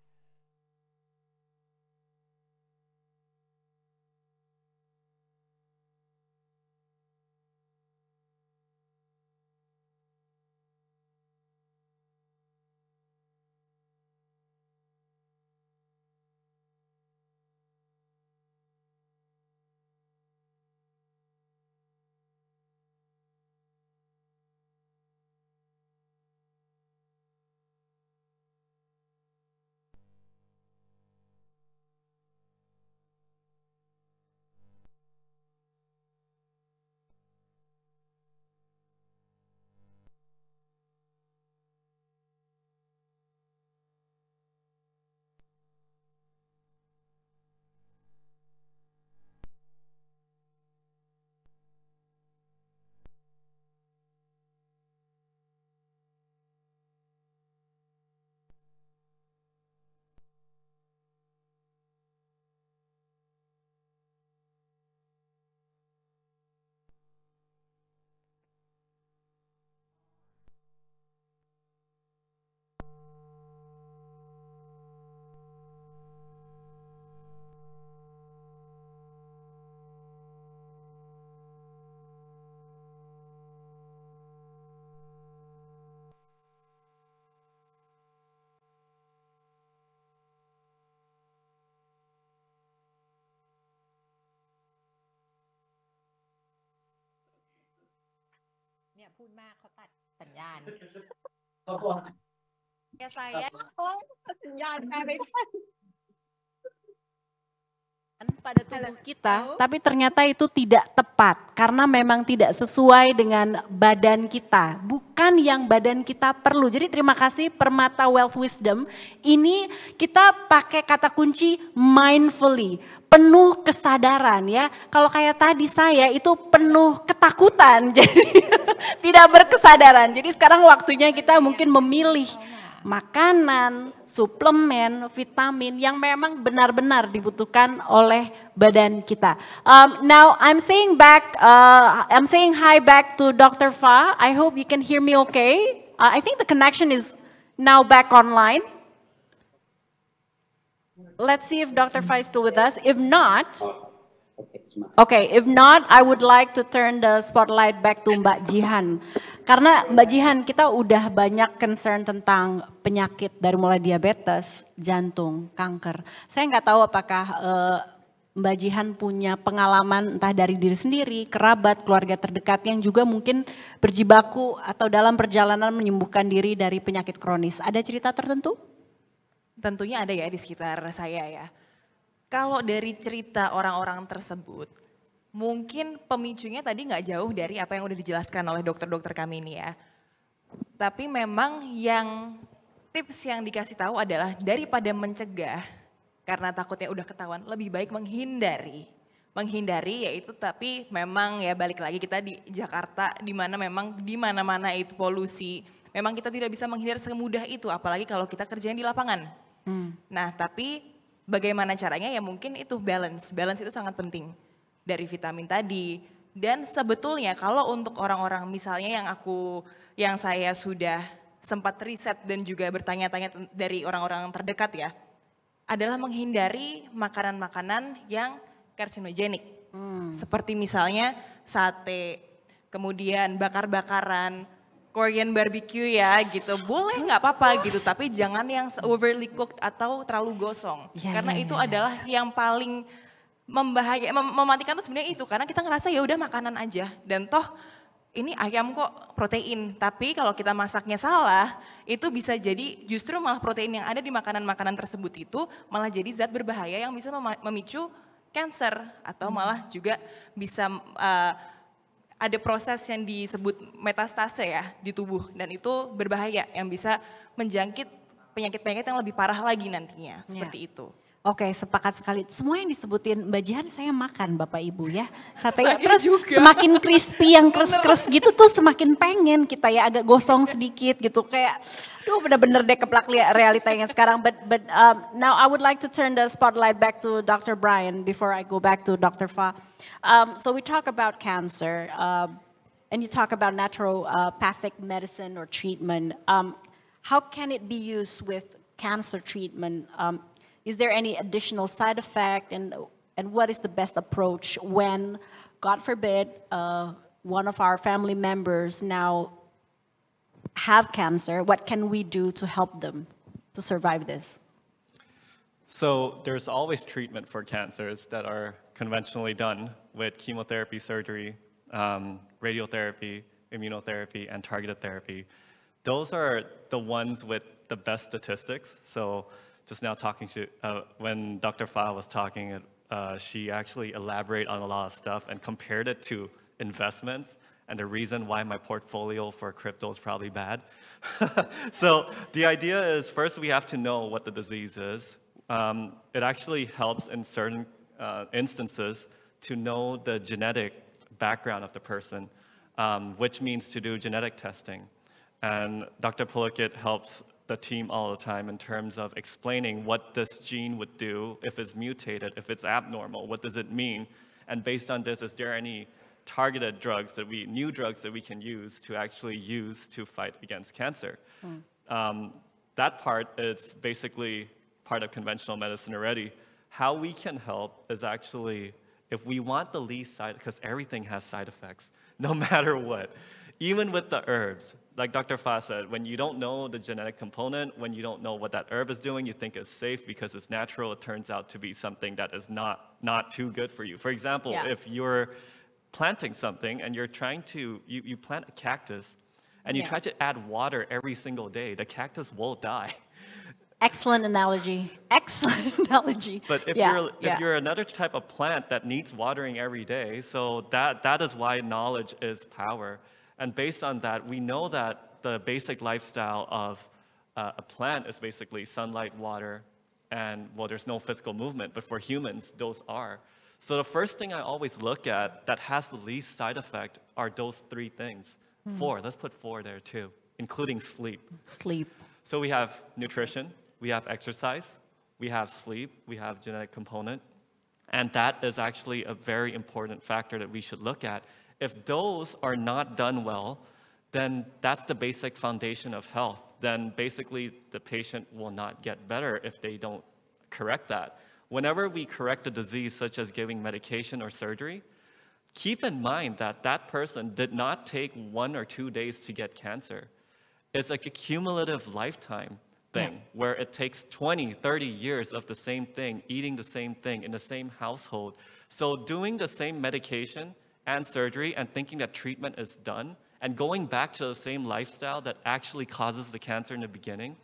พูดมากเขาตัดสัญญาณ Ya sayaสัญญาณแปลไม่ได้ pada tubuh kita, tapi ternyata itu tidak tepat karena memang tidak sesuai dengan badan kita, bukan yang badan kita perlu. Jadi terima kasih Permata Wealth Wisdom, ini kita pakai kata kunci mindfully, penuh kesadaran ya. Kalau kayak tadi saya itu penuh ketakutan, jadi tidak berkesadaran. Jadi sekarang waktunya kita mungkin memilih makanan, suplemen, vitamin yang memang benar-benar dibutuhkan oleh badan kita. Now I'm saying hi back to Dr. Fa. I hope you can hear me okay. I think the connection is now back online. Let's see if Dr. Fa is still with us. If not, okay, if not, I would like to turn the spotlight back to Mbak Jihan. Karena Mbak Jihan, kita udah banyak concern tentang penyakit dari mulai diabetes, jantung, kanker. Saya nggak tahu apakah Mbak Jihan punya pengalaman entah dari diri sendiri, kerabat, keluarga terdekat yang juga mungkin berjibaku atau dalam perjalanan menyembuhkan diri dari penyakit kronis. Ada cerita tertentu? tentunya ada ya di sekitar saya ya. Kalau dari cerita orang-orang tersebut, mungkin pemicunya tadi nggak jauh dari apa yang udah dijelaskan oleh dokter-dokter kami ini ya. Tapi memang yang tips yang dikasih tahu adalah daripada mencegah, karena takutnya udah ketahuan, lebih baik menghindari. Menghindari yaitu tapi memang ya balik lagi kita di Jakarta di mana memang di mana-mana itu polusi. Memang kita tidak bisa menghindar semudah itu apalagi kalau kita kerjain di lapangan. Nah tapi bagaimana caranya ya mungkin itu balance. Balance itu sangat penting dari vitamin tadi. Dan sebetulnya kalau untuk orang-orang misalnya yang saya sudah sempat riset dan juga bertanya-tanya dari orang-orang terdekat ya. Adalah menghindari makanan-makanan yang karsinogenik. Seperti misalnya sate, kemudian bakar-bakaran, Korean barbecue ya gitu. Boleh nggak apa-apa gitu, tapi jangan yang overly cooked atau terlalu gosong. Karena itu adalah yang paling mematikan tuh sebenarnya itu. Karena kita ngerasa ya udah makanan aja dan toh ini ayam kok protein, tapi kalau kita masaknya salah, itu bisa jadi justru malah protein yang ada di makanan-makanan tersebut itu malah jadi zat berbahaya yang bisa memicu cancer atau malah juga bisa ada proses yang disebut metastase ya di tubuh dan itu berbahaya yang bisa menjangkit penyakit-penyakit yang lebih parah lagi nantinya, seperti itu. Oke, sepakat sekali. Semua yang disebutin Mbak Jihan saya makan Bapak Ibu ya. Satenya Saya terus juga. semakin crispy yang kres-kres gitu tuh semakin pengen kita ya agak gosong sedikit gitu kayak duh bener-bener deh keplak realitanya sekarang. But now I would like to turn the spotlight back to Dr. Brian before I go back to Dr. Fa. So we talk about cancer and you talk about naturopathic medicine or treatment. How can it be used with cancer treatment? Is there any additional side effect and what is the best approach when, God forbid, one of our family members now have cancer? What can we do to help them to survive this? So there's always treatment for cancers that are conventionally done with chemotherapy, surgery, radiotherapy, immunotherapy, and targeted therapy. Those are the ones with the best statistics. So just now talking to, when Dr. Fa was talking, she actually elaborated on a lot of stuff and compared it to investments and the reason why my portfolio for crypto is probably bad. So the idea is first we have to know what the disease is. It actually helps in certain instances to know the genetic background of the person, which means to do genetic testing. And Dr. Polakit helps the team all the time in terms of explaining what this gene would do if it's mutated, if it's abnormal, what does it mean? And based on this, is there any targeted drugs new drugs that we can use to fight against cancer? That part is basically part of conventional medicine already. How we can help is actually, if we want the least side, because everything has side effects, no matter what. Even with the herbs, like Dr. Fa said, when you don't know the genetic component, when you don't know what that herb is doing, you think it's safe because it's natural, it turns out to be something that is not too good for you. For example, if you're planting something and you're trying to, you plant a cactus and you try to add water every single day, the cactus will die. Excellent analogy. Excellent analogy. But if you're another type of plant that needs watering every day, so that is why knowledge is power. And based on that, we know that the basic lifestyle of a plant is basically sunlight, water, and well, there's no physical movement, but for humans, those are. So the first thing I always look at that has the least side effect are those three things. 4, let's put 4 there too, including sleep. Sleep. So we have nutrition, we have exercise, we have sleep, we have genetic component, and that is actually a very important factor that we should look at. If those are not done well, then that's the basic foundation of health. Then basically the patient will not get better if they don't correct that. Whenever we correct a disease such as giving medication or surgery, keep in mind that that person did not take 1 or 2 days to get cancer. It's like a cumulative lifetime thing where it takes 20, 30 years of the same thing, eating the same thing in the same household. So doing the same medication and surgery and thinking that treatment is done and going back to the same lifestyle that actually causes the cancer in the beginning,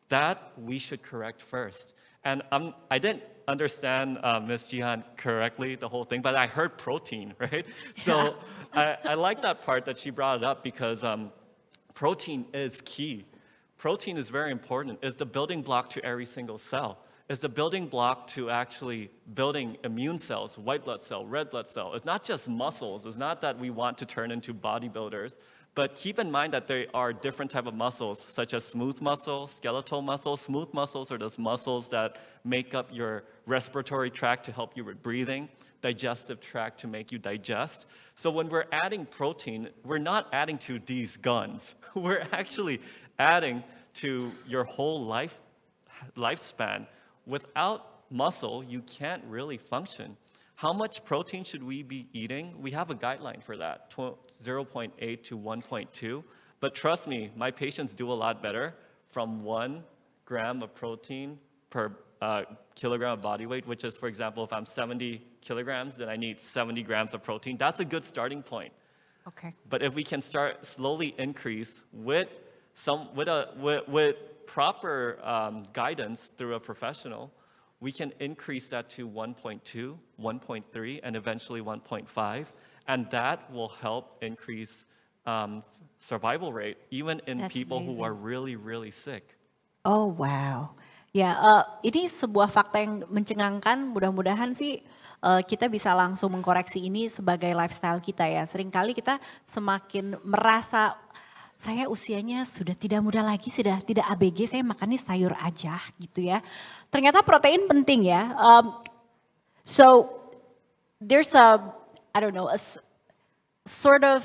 that we should correct first. And I didn't understand Ms. Jihane correctly, the whole thing, but I heard protein, right? So I like that part that she brought it up because protein is key. Protein is very important. It's the building block to every single cell. It's the building block to actually building immune cells, white blood cell, red blood cell. It's not just muscles. It's not that we want to turn into bodybuilders. But keep in mind that there are different types of muscles, such as smooth muscle, skeletal muscle. Smooth muscles are those muscles that make up your respiratory tract to help you with breathing, digestive tract to make you digest. So when we're adding protein, we're not adding to these guns. We're actually adding to your whole lifespan. Without muscle, you can't really function. How much protein should we be eating? We have a guideline for that, 0.8 to 1.2. But trust me, my patients do a lot better from 1 gram of protein per kilogram of body weight, which is, for example, if I'm 70 kilograms, then I need 70 grams of protein. That's a good starting point. Okay. But if we can start slowly increase with proper guidance through a professional, we can increase that to 1.2, 1.3, and eventually 1.5. And that will help increase survival rate, even in people who are really, really sick. Oh, wow. Ya, ini sebuah fakta yang mencengangkan. Mudah-mudahan sih kita bisa langsung mengkoreksi ini sebagai lifestyle kita ya. Seringkali kita semakin merasa, saya usianya sudah tidak muda lagi, sudah tidak ABG, saya makannya sayur aja gitu ya. Ternyata protein penting ya. So there's a sort of,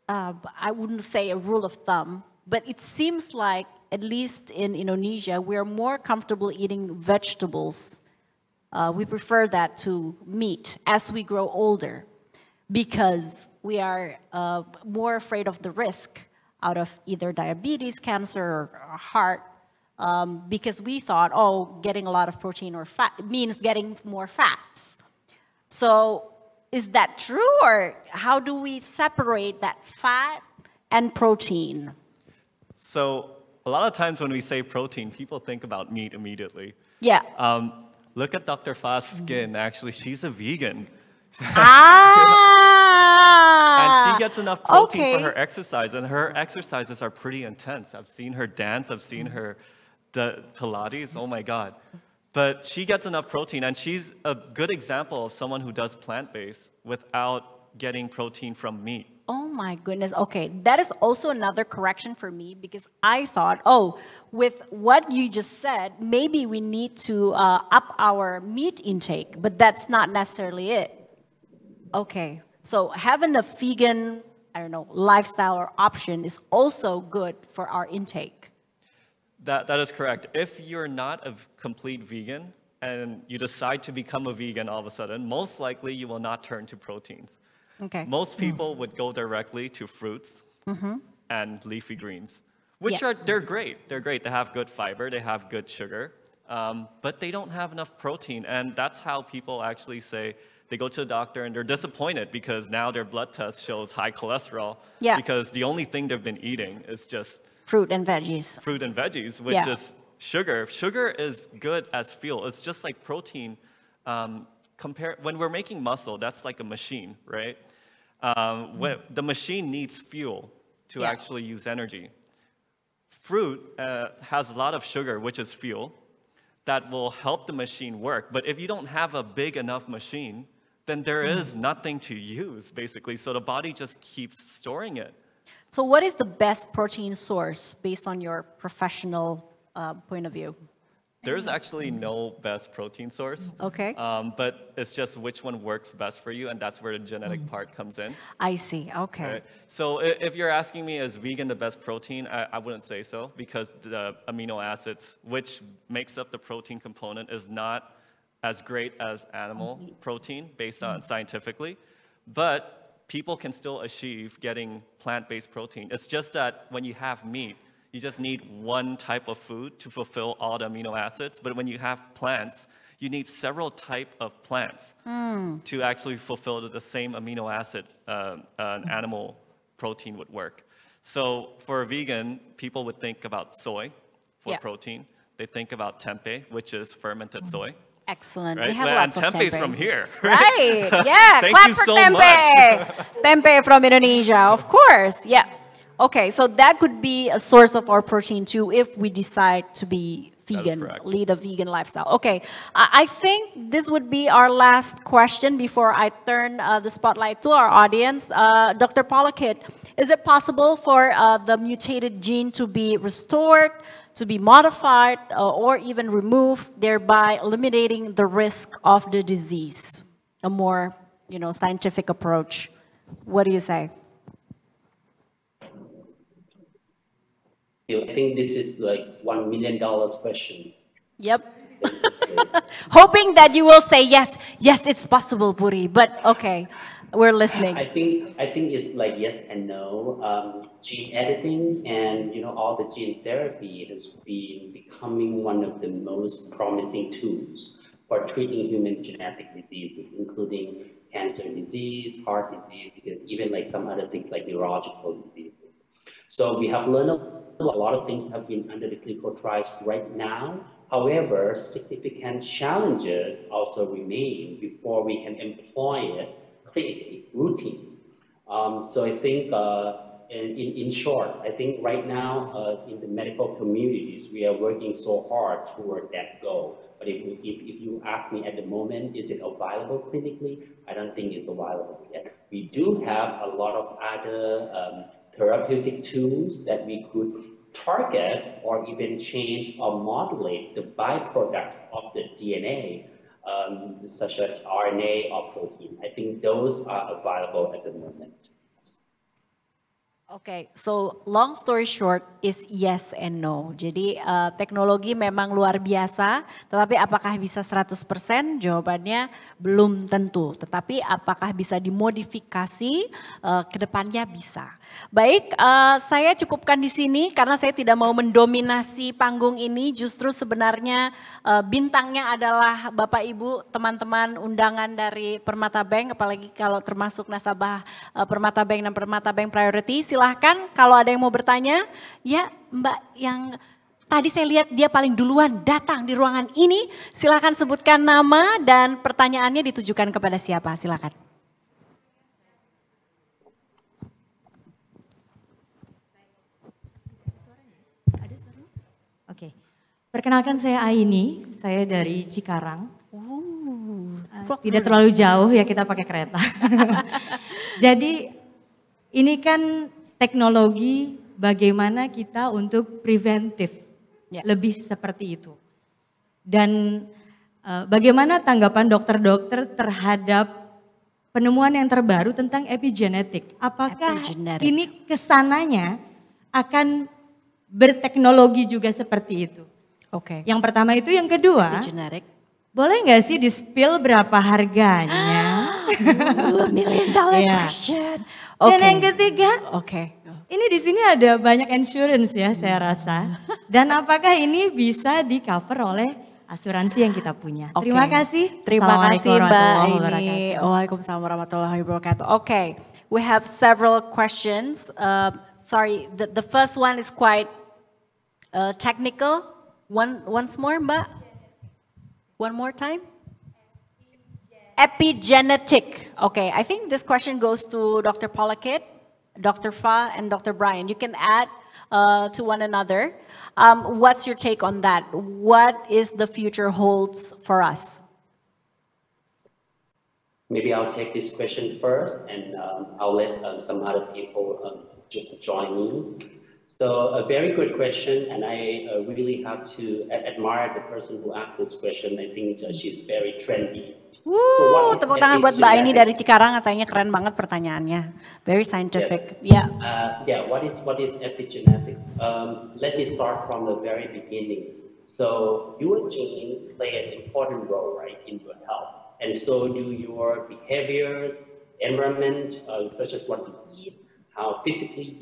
I wouldn't say a rule of thumb, but it seems like at least in Indonesia, we're more comfortable eating vegetables. We prefer that to meat as we grow older because we are more afraid of the risk out of either diabetes, cancer, or heart, because we thought, oh, getting a lot of protein or fat means getting more fats. So is that true, or how do we separate that fat and protein? So a lot of times when we say protein, people think about meat immediately. Yeah. Look at Dr. Fa's skin. Actually, she's a vegan. And she gets enough protein for her exercise, and her exercises are pretty intense. I've seen her dance, I've seen her Pilates, oh my God. But she gets enough protein, and she's a good example of someone who does plant-based without getting protein from meat. Oh my goodness, okay. That is also another correction for me because I thought, oh, with what you just said, maybe we need to up our meat intake, but that's not necessarily it. Okay, so having a vegan, lifestyle or option is also good for our intake. That is correct. If you're not a complete vegan and you decide to become a vegan all of a sudden, most likely you will not turn to proteins. Okay. Most people would go directly to fruits and leafy greens, which they're great. They're great. They have good fiber, they have good sugar, but they don't have enough protein. And that's how people actually say They go to the doctor and they're disappointed because now their blood test shows high cholesterol. Yeah. Because the only thing they've been eating is just Fruit and veggies. fruit and veggies, which is sugar. Sugar is good as fuel. It's just like protein. When we're making muscle, that's like a machine, right? When the machine needs fuel to actually use energy. Fruit has a lot of sugar, which is fuel, that will help the machine work. But if you don't have a big enough machine, then there is nothing to use, basically. So the body just keeps storing it. So what is the best protein source based on your professional point of view? There's actually no best protein source. Okay. But it's just which one works best for you, and that's where the genetic part comes in. I see, okay. Right? So if you're asking me, is vegan the best protein? I wouldn't say so, because the amino acids, which makes up the protein component, is not as great as animal protein based on scientifically. But people can still achieve getting plant-based protein. It's just that when you have meat, you just need one type of food to fulfill all the amino acids. But when you have plants, you need several types of plants to actually fulfill the same amino acid an animal protein would work. So for a vegan, people would think about soy for protein. They think about tempeh, which is fermented soy. Excellent. Right? We have And lots of tempeh's tempeh. from here. Right, yeah. Thank Clap you for so tempeh. much. Tempeh from Indonesia, of course, yeah. Okay, so that could be a source of our protein too if we decide to be vegan, correct. lead a vegan lifestyle. Okay, I think this would be our last question before I turn the spotlight to our audience. Dr. Polakit, is it possible for the mutated gene to be restored, to be modified, or even removed, thereby eliminating the risk of the disease? A more, scientific approach. What do you say? I think this is like $1 million question. Yep. Hoping that you will say yes, it's possible, Puri. But okay, we're listening. I think it's like yes and no. Gene editing and all the gene therapy has been becoming one of the most promising tools for treating human genetic diseases, including cancer disease, heart disease, even like some other things like neurological diseases. So we have learned a lot of things have been under the clinical trials right now. However, significant challenges also remain before we can employ it clinically, routine. So I think, in short, I think right now in the medical communities, we are working so hard toward that goal. But if you ask me at the moment, is it available clinically? I don't think it's available yet. We do have a lot of other therapeutic tools that we could target or even change or modulate the byproducts of the DNA, such as RNA or protein. I think those are available at the moment. Okay, so long story short is yes and no. Jadi teknologi memang luar biasa, tetapi apakah bisa 100%? Jawabannya belum tentu. Tetapi apakah bisa dimodifikasi? Ke depannya bisa. Baik, saya cukupkan di sini karena saya tidak mau mendominasi panggung ini. Justru sebenarnya bintangnya adalah Bapak Ibu, teman-teman undangan dari Permata Bank, apalagi kalau termasuk nasabah Permata Bank dan Permata Bank Priority. Silahkan kalau ada yang mau bertanya, ya Mbak yang tadi saya lihat dia paling duluan datang di ruangan ini. Silahkan sebutkan nama dan pertanyaannya ditujukan kepada siapa, silahkan. Oke, perkenalkan saya Aini, saya dari Cikarang. Tidak terlalu jauh ya, kita pakai kereta. Jadi ini kan teknologi bagaimana kita untuk preventif, lebih seperti itu. Dan bagaimana tanggapan dokter-dokter terhadap penemuan yang terbaru tentang epigenetik? Apakah ini kesananya akan berteknologi juga seperti itu? Oke. Yang pertama itu, yang kedua, boleh nggak sih di-spill berapa harganya? $1 million question. Dan yang ketiga, ini di sini ada banyak insurance ya saya rasa. Dan apakah ini bisa di cover oleh asuransi yang kita punya. Oke. Terima kasih. Terima kasih Mbak warahmatullahi ini. wabarakatuh. Waalaikumsalam warahmatullahi wabarakatuh. Okay, we have several questions. Sorry, the first one is quite technical. Once more Mbak. One more time. Epigenetic. Okay, I think this question goes to Dr. Polakit, Dr. Fa, and Dr. Brian. You can add to one another. What's your take on that? What is the future holds for us? Maybe I'll take this question first, and I'll let some other people join me. So a very good question, and I really have to admire the person who asked this question. I think she's very trendy. Tepuk tangan buat Mbak Aini dari Cikarang, katanya keren banget pertanyaannya. Very scientific. Yeah. What is epigenetics? Let me start from the very beginning. So your genes play an important role, right, in your health, and so do your behaviors, environment, such as what you eat, how physically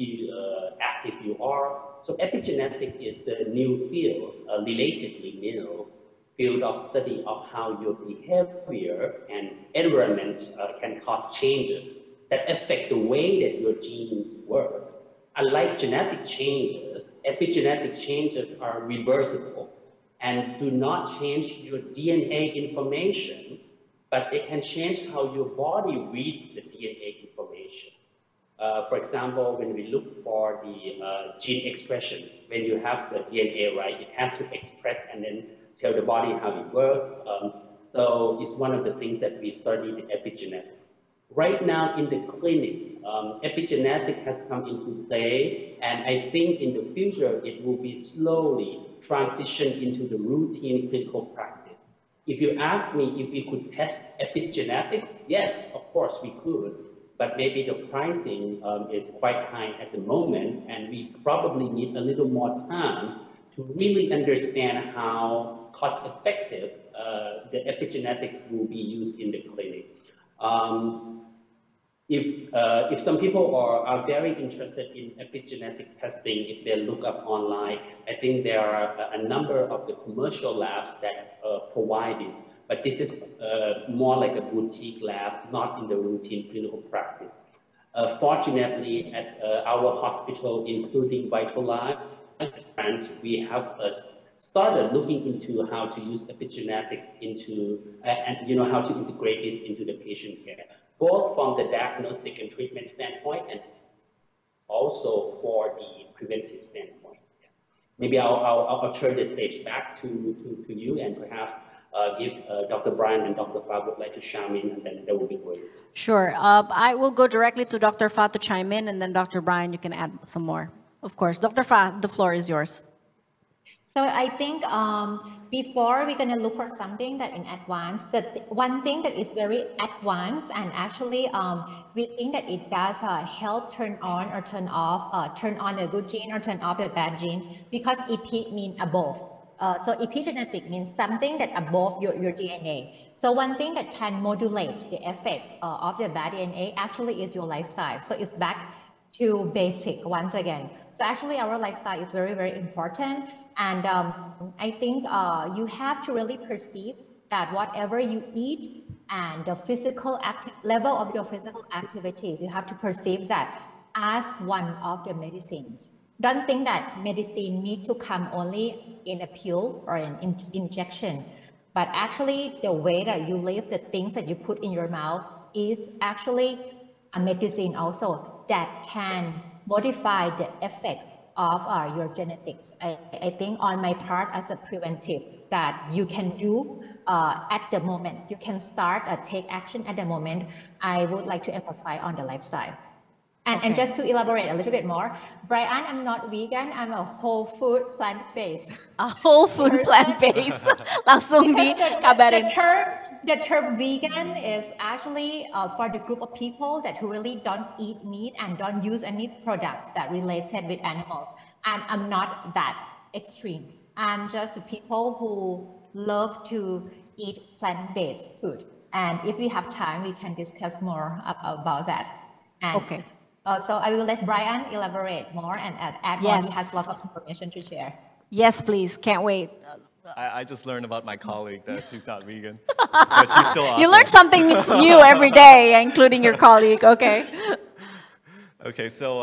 active you are. So epigenetics is the new field, relatively new field of study of how your behavior and environment can cause changes that affect the way that your genes work. Unlike genetic changes, epigenetic changes are reversible and do not change your DNA information, but they can change how your body reads the DNA information. For example, when we look for the gene expression, when you have the DNA, right, it has to express and then tell the body how it works. So it's one of the things that we study, the epigenetics. Right now in the clinic, epigenetics has come into play, and I think in the future it will be slowly transitioned into the routine clinical practice. If you ask me if we could test epigenetics, yes, of course we could, but maybe the pricing is quite high at the moment, and we probably need a little more time to really understand how cost-effective the epigenetics will be used in the clinic. If some people are very interested in epigenetic testing, if they look up online, I think there are a number of the commercial labs that provide it, but this is more like a boutique lab, not in the routine clinical practice. Fortunately, at our hospital, including Vital Life, France, we have started looking into how to use epigenetics into, and how to integrate it into the patient care, both from the diagnostic and treatment standpoint, and also for the preventive standpoint. Maybe I'll turn the stage back to you, and perhaps if Dr. Brian and Dr. Fa would like to chime in, and then that would be great. Sure. I will go directly to Dr. Fa to chime in, and then Dr. Brian, you can add some more. Of course. Dr. Fa, the floor is yours. So I think before we're going to look for something that in advance, one thing that is very advanced, and actually we think that it does help turn on or turn off, turn on a good gene or turn off a bad gene, because EP means above. So epigenetic means something that above your DNA. So one thing that can modulate the effect of the bad DNA actually is your lifestyle. So it's back to basic once again. So actually our lifestyle is very, very important. And I think you have to really perceive that whatever you eat and the physical level of your physical activities, you have to perceive that as one of the medicines. Don't think that medicine needs to come only in a pill or an injection, but actually the way that you live, the things that you put in your mouth is actually a medicine also that can modify the effect of your genetics. I think on my part as a preventive that you can do at the moment, you can start take action at the moment. I would like to emphasize on the lifestyle. And just to elaborate a little bit more, Brian, I'm not vegan, I'm a whole food plant-based. A whole food plant-based. Langsung dikabarin. The term vegan is actually for the group of people that who really don't eat meat and don't use any products that related with animals. And I'm not that extreme. I'm just the people who love to eat plant-based food. And if we have time, we can discuss more about that. And so I will let Brian elaborate more and add more. He has lots of information to share. Yes, please. Can't wait. I just learned about my colleague that she's not vegan, but she's still awesome. You learn something new every day, including your colleague, okay? Okay, so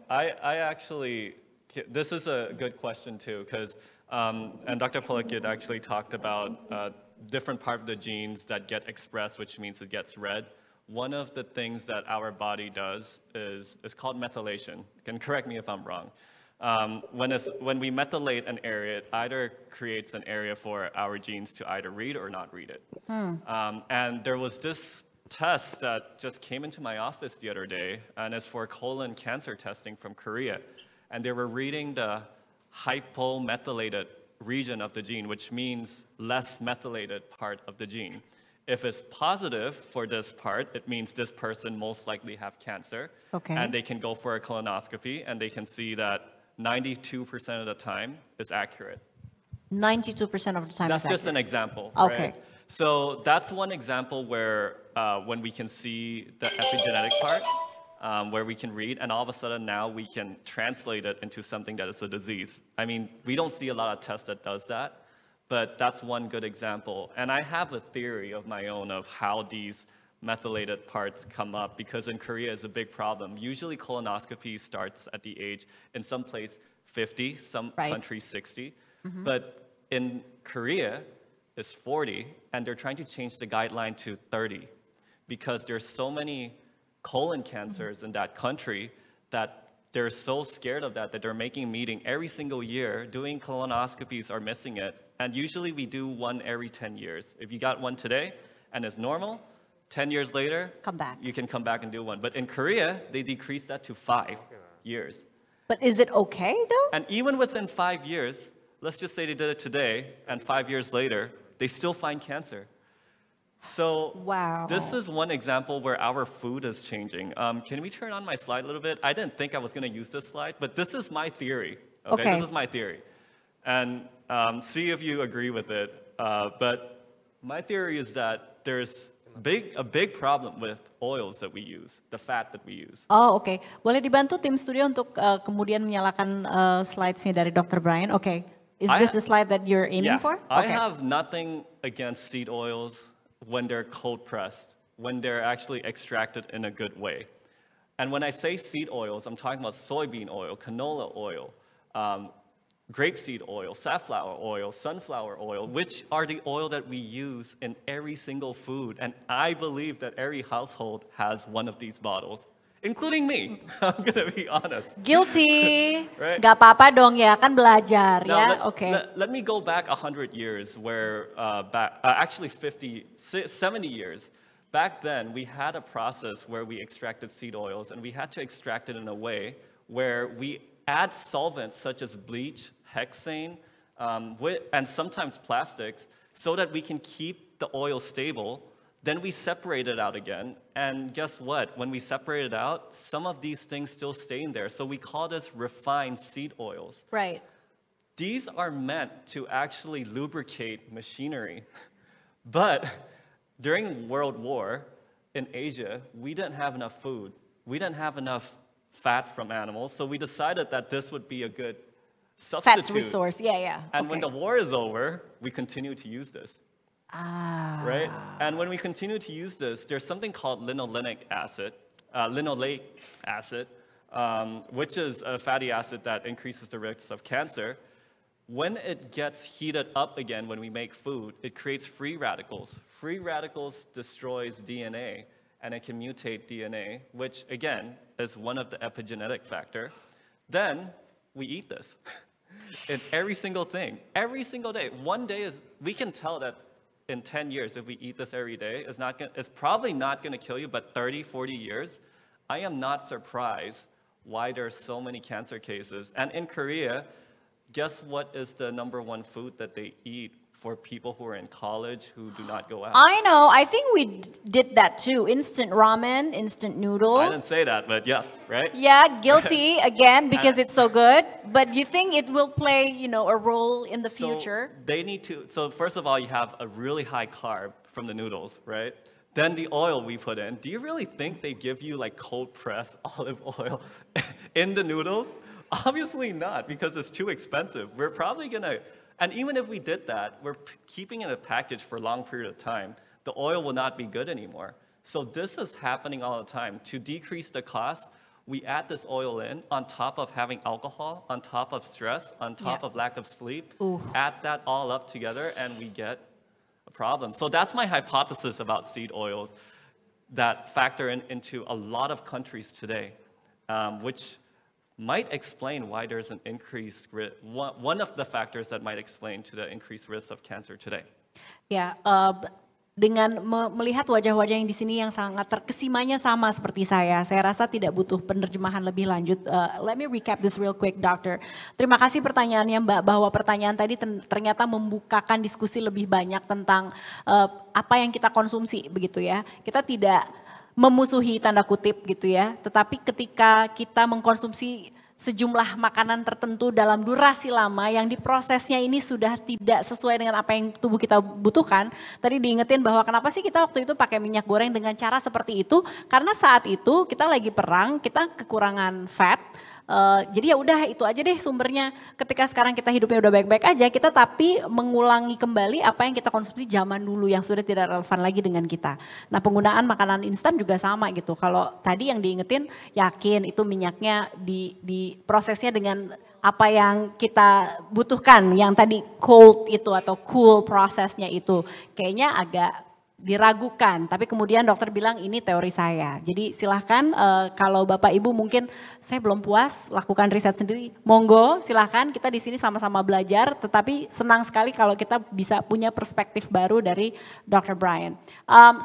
I actually, this is a good question too, because, and Dr. Polakit actually talked about different part of the genes that get expressed, which means it gets read. One of the things that our body does is called methylation. You can correct me if I'm wrong. When we methylate an area, it either creates an area for our genes to either read or not read it. And there was this test that just came into my office the other day, and it's for colon cancer testing from Korea. And they were reading the hypomethylated region of the gene, which means less methylated part of the gene. If it's positive for this part, it means this person most likely have cancer. Okay. And they can go for a colonoscopy, and they can see that 92% of the time is accurate. 92% of the time. That's is just an accurate. example. Okay. Right? So that's one example where when we can see the epigenetic part, where we can read, and all of a sudden now we can translate it into something that is a disease. I mean, we don't see a lot of tests that does that, but that's one good example. And I have a theory of my own of how these methylated parts come up, because in Korea it's a big problem. Usually colonoscopy starts at the age, in some place 50, some countries 60. But in Korea, it's 40, and they're trying to change the guideline to 30, because there's so many colon cancers in that country that they're so scared of that they're making a meeting every single year, doing colonoscopies or missing it. And usually we do one every 10 years. If you got one today and it's normal, 10 years later, come back. You can come back and do one. But in Korea, they decreased that to 5 years. But is it okay though? And even within 5 years, let's just say they did it today, and 5 years later, they still find cancer. So wow. This is one example where our food is changing. Can we turn on my slide a little bit? I didn't think I was going to use this slide, but this is my theory. Okay. This is my theory. And see if you agree with it. But my theory is that there's a big problem with oils that we use, the fat that we use. Oh, okay. Boleh dibantu tim studio untuk kemudian menyalakan slides-nya dari Dr. Brian? Okay. Is this the slide that you're aiming for? I have nothing against seed oils when they're cold pressed, when they're actually extracted in a good way. And when I say seed oils, I'm talking about soybean oil, canola oil, grapeseed oil, safflower oil, sunflower oil, which are the oil that we use in every single food. And I believe that every household has one of these bottles, including me. I'm going to be honest. Guilty. Right? Gak apa-apa dong ya, kan belajar Now, ya. Let me go back 100 years, where actually 70 years. Back then, we had a process where we extracted seed oils, and we had to extract it in a way where we add solvents such as bleach, hexane, and sometimes plastics, so that we can keep the oil stable. Then we separate it out again, and guess what? When we separate it out, some of these things still stay in there. So we call this refined seed oils. Right. These are meant to actually lubricate machinery. But during World War in Asia, we didn't have enough food. We didn't have enough fat from animals, so we decided that this would be a good substitute. Fat resource, yeah. And when the war is over, we continue to use this. Right? And when we continue to use this, there's something called linoleic acid, which is a fatty acid that increases the risk of cancer. When it gets heated up again, when we make food, it creates free radicals. Free radicals destroys DNA, and it can mutate DNA, which again is one of the epigenetic factor. Then we eat this in every single thing, every single day. One day we can tell that in 10 years, if we eat this every day, it's probably not going to kill you, but 30, 40 years, I am not surprised why there's so many cancer cases. And in Korea, guess what is the #1 food that they eat for people who are in college who do not go out? I know, I think we did that too. Instant ramen, instant noodle. I didn't say that, but yes, right? Yeah, guilty again because it's so good. But you think it will play, a role in the future? So they need to. So first of all, you have a really high carb from the noodles, right? Then the oil we put in. Do you really think they give you like cold pressed olive oil in the noodles? Obviously not, because it's too expensive. We're probably gonna And even if we did that, we're keeping it in a package for a long period of time. The oil will not be good anymore. So this is happening all the time. To decrease the cost, we add this oil in on top of having alcohol, on top of stress, on top of lack of sleep. Add that all up together and we get a problem. So that's my hypothesis about seed oils that factor into a lot of countries today, which might explain why there's an increased risk, one of the factors that might explain to the increased risk of cancer today. Ya, dengan melihat wajah-wajah yang di sini yang sangat terkesimanya sama seperti saya rasa tidak butuh penerjemahan lebih lanjut. Let me recap this real quick, Doctor. Terima kasih pertanyaannya Mbak, bahwa pertanyaan tadi ternyata membukakan diskusi lebih banyak tentang apa yang kita konsumsi begitu ya. Kita tidak memusuhi tanda kutip gitu ya, tetapi ketika kita mengkonsumsi sejumlah makanan tertentu dalam durasi lama yang diprosesnya ini sudah tidak sesuai dengan apa yang tubuh kita butuhkan. Tadi diingetin bahwa kenapa sih kita waktu itu pakai minyak goreng dengan cara seperti itu, karena saat itu kita lagi perang, kita kekurangan fat. Jadi ya udah itu aja deh sumbernya. Ketika sekarang kita hidupnya udah baik-baik aja, kita tapi mengulangi kembali apa yang kita konsumsi zaman dulu yang sudah tidak relevan lagi dengan kita. Nah, penggunaan makanan instan juga sama gitu. Kalau tadi yang diingetin, yakin itu minyaknya di prosesnya dengan apa yang kita butuhkan, yang tadi cold itu atau cool prosesnya itu kayaknya agak diragukan, tapi kemudian dokter bilang ini teori saya. Jadi silahkan kalau Bapak Ibu mungkin saya belum puas lakukan riset sendiri, monggo silahkan, kita di sini sama-sama belajar, tetapi senang sekali kalau kita bisa punya perspektif baru dari Dr. Brian.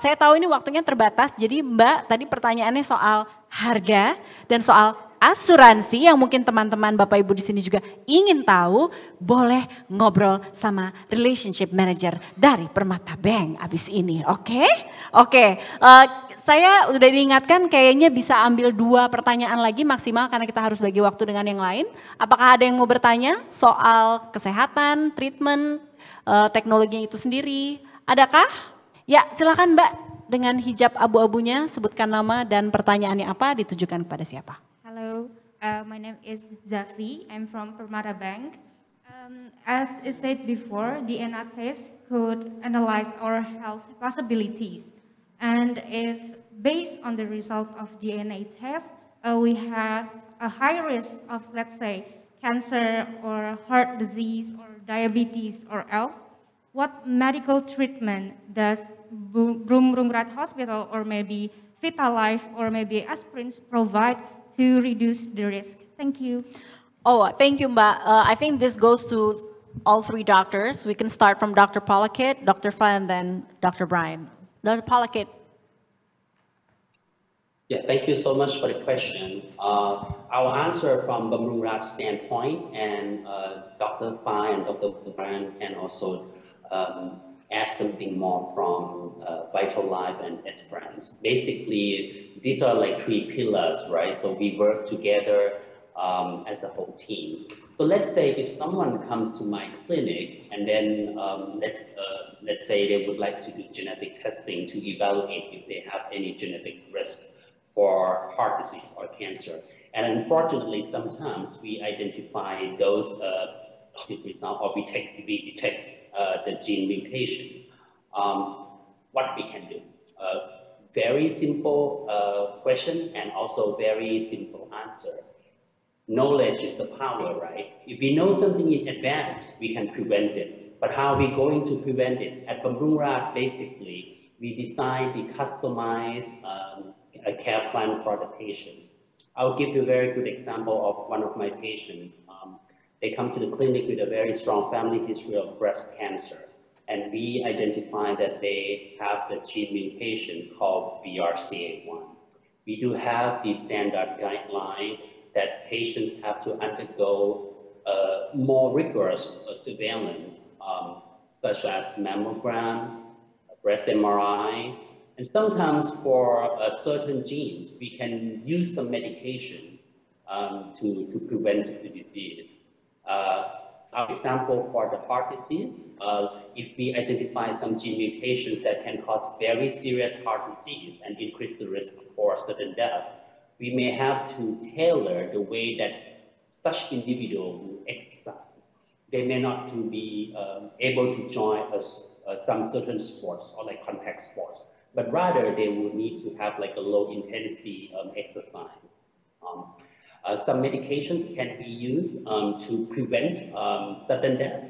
Saya tahu ini waktunya terbatas, jadi Mbak tadi pertanyaannya soal harga dan soal asuransi yang mungkin teman-teman Bapak Ibu di sini juga ingin tahu, boleh ngobrol sama relationship manager dari Permata Bank abis ini, oke? Oke. Saya udah diingatkan kayaknya bisa ambil 2 pertanyaan lagi maksimal karena kita harus bagi waktu dengan yang lain. Apakah ada yang mau bertanya soal kesehatan, treatment, teknologi itu sendiri? Adakah? Ya silakan Mbak dengan hijab abu-abunya, sebutkan nama dan pertanyaannya apa, ditujukan kepada siapa? Hello, my name is Zafi. I'm from Permata Bank. As I said before, DNA test could analyze our health possibilities. And if based on the result of DNA test, we have a high risk of, let's say, cancer or heart disease or diabetes or else, what medical treatment does Brumrungrat Hospital or maybe Vitalife or maybe Aspirins provide to reduce the risk? Thank you. Oh, thank you, Mbak. I think this goes to all 3 doctors. We can start from Dr. Polakit, Dr. Fa, and then Dr. Brian. Dr. Polakit. Yeah, thank you so much for the question. I'll answer from Bamrungrat's standpoint, and Dr. Fa and Dr. Brian can also add something more from Vitalife and Esperance. Basically, these are like 3 pillars, right? So we work together as the whole team. So let's say if someone comes to my clinic and then let's say they would like to do genetic testing to evaluate if they have any genetic risk for heart disease or cancer. And unfortunately, sometimes we identify those or we detect the gene mutation. What we can do? Very simple question and also very simple answer. Knowledge is the power, right? If we know something in advance, we can prevent it. But how are we going to prevent it? At Bamrungrat, basically, we design the customized a care plan for the patient. I'll give you a very good example of one of my patients. They come to the clinic with a very strong family history of breast cancer. And we identify that they have the gene mutation called BRCA1. We do have the standard guideline that patients have to undergo more rigorous surveillance, such as mammogram, breast MRI, and sometimes for certain genes, we can use some medication to prevent the disease. Our example for the heart disease, if we identify some gene mutations that can cause very serious heart disease and increase the risk for sudden death, we may have to tailor the way that such individual will exercise. they may not to be able to join some certain sports or like contact sports, but rather they will need to have like a low intensity exercise. Some medication can be used to prevent sudden death,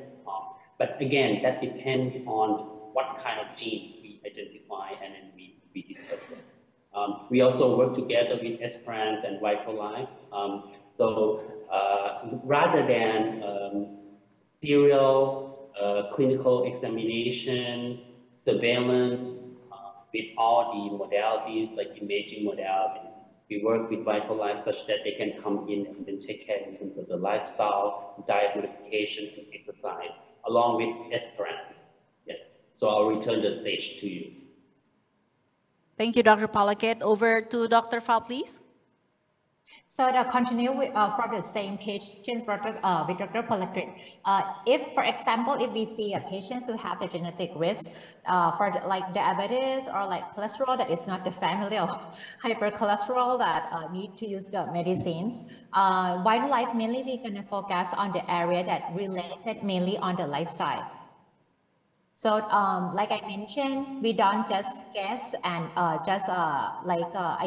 but again, that depends on what kind of genes we identify and then we detect them. We also work together with Esperance and Vital Life. So rather than serial clinical examination, surveillance with all the modalities like imaging modalities, we work with Vital Life such that they can come in and then take care in terms of the lifestyle, diet modification, and exercise, along with Esperance. Yes. So I'll return the stage to you. Thank you, Dr. Polakit. Over to Dr. Fa, please. So to continue with, from the same patients with Dr. Polakit, if, for example, if we see a patient who have the genetic risk for like diabetes or like cholesterol that is not the familial hypercholesterol that need to use the medicines, Vital Life mainly we're going to focus on the area that related mainly on the lifestyle. So like I mentioned, we don't just guess and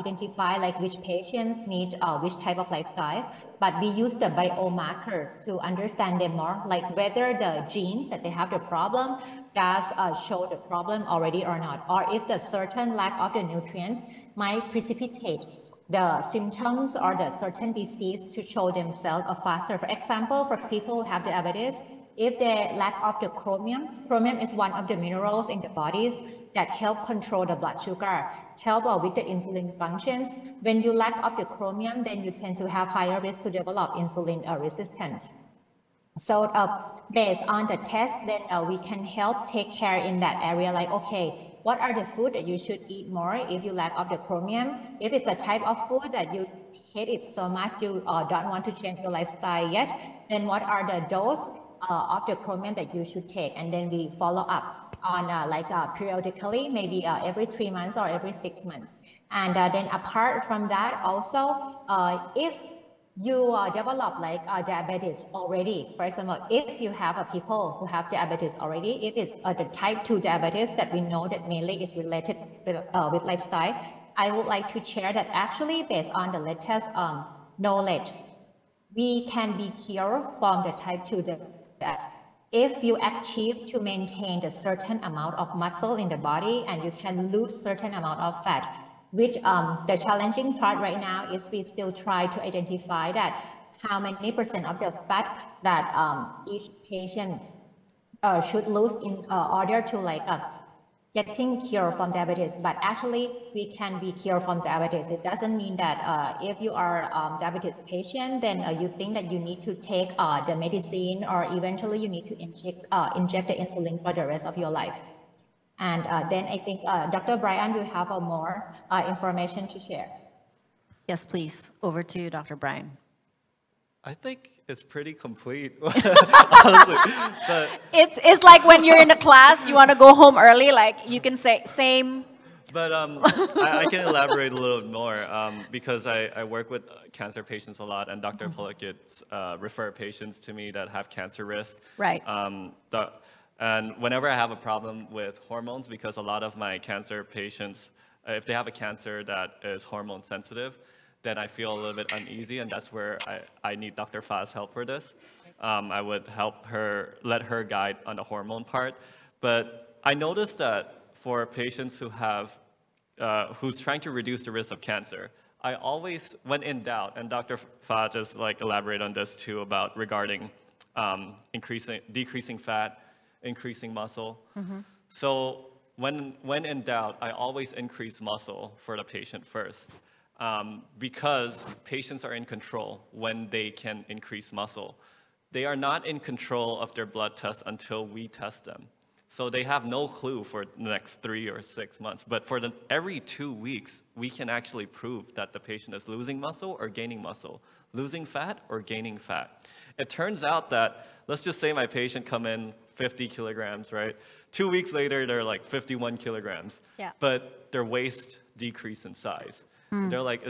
identify like which patients need which type of lifestyle, but we use the biomarkers to understand them more, like whether the genes that they have the problem does show the problem already or not, or if the certain lack of the nutrients might precipitate the symptoms or the certain disease to show themselves faster. For example, for people who have diabetes, if they lack of the chromium, chromium is one of the minerals in the bodies that help control the blood sugar, help with the insulin functions. When you lack of the chromium, then you tend to have higher risk to develop insulin resistance. So based on the test, then we can help take care in that area, like, okay, what are the food that you should eat more if you lack of the chromium? If it's a type of food that you hate it so much, you don't want to change your lifestyle yet, then what are the dose of the chromium that you should take? And then we follow up on periodically, maybe every 3 months or every 6 months. And then apart from that also, if you develop like diabetes already, for example, if you have people who have diabetes already, if it's the type 2 diabetes that we know that mainly is related with lifestyle, I would like to share that actually based on the latest knowledge, we can be cured from the type 2 diabetes if you achieve to maintain the certain amount of muscle in the body and you can lose certain amount of fat. Which the challenging part right now is we still try to identify that how many % of the fat that each patient should lose in order to like getting cured from diabetes. But actually we can be cured from diabetes. It doesn't mean that if you are a diabetes patient, then you think that you need to take the medicine or eventually you need to inject the insulin for the rest of your life. And then I think Dr. Brian will have more information to share. Yes, please. Over to you, Dr. Brian. I think it's pretty complete, honestly. But it's like when you're in a class, you want to go home early, like you can say same. But I can elaborate a little more because I work with cancer patients a lot, and Dr. Polakit refer patients to me that have cancer risk. Right. And whenever I have a problem with hormones, because a lot of my cancer patients, if they have a cancer that is hormone sensitive, then I feel a little bit uneasy, and that's where I need Dr. Fa's help for this. I would help her, let her guide on the hormone part. But I noticed that for patients who have, who's trying to reduce the risk of cancer, I always, when in doubt, and Dr. Fa just like elaborate on this too about regarding decreasing fat, increasing muscle. Mm-hmm. So when in doubt, I always increase muscle for the patient first because patients are in control when they can increase muscle. They are not in control of their blood tests until we test them. So they have no clue for the next 3 or 6 months. But for every 2 weeks, we can actually prove that the patient is losing muscle or gaining muscle, losing fat or gaining fat. It turns out that, let's just say my patient come in 50 kilograms, right? 2 weeks later, they're like 51 kilograms. Yeah. But their waist decreased in size. They're like,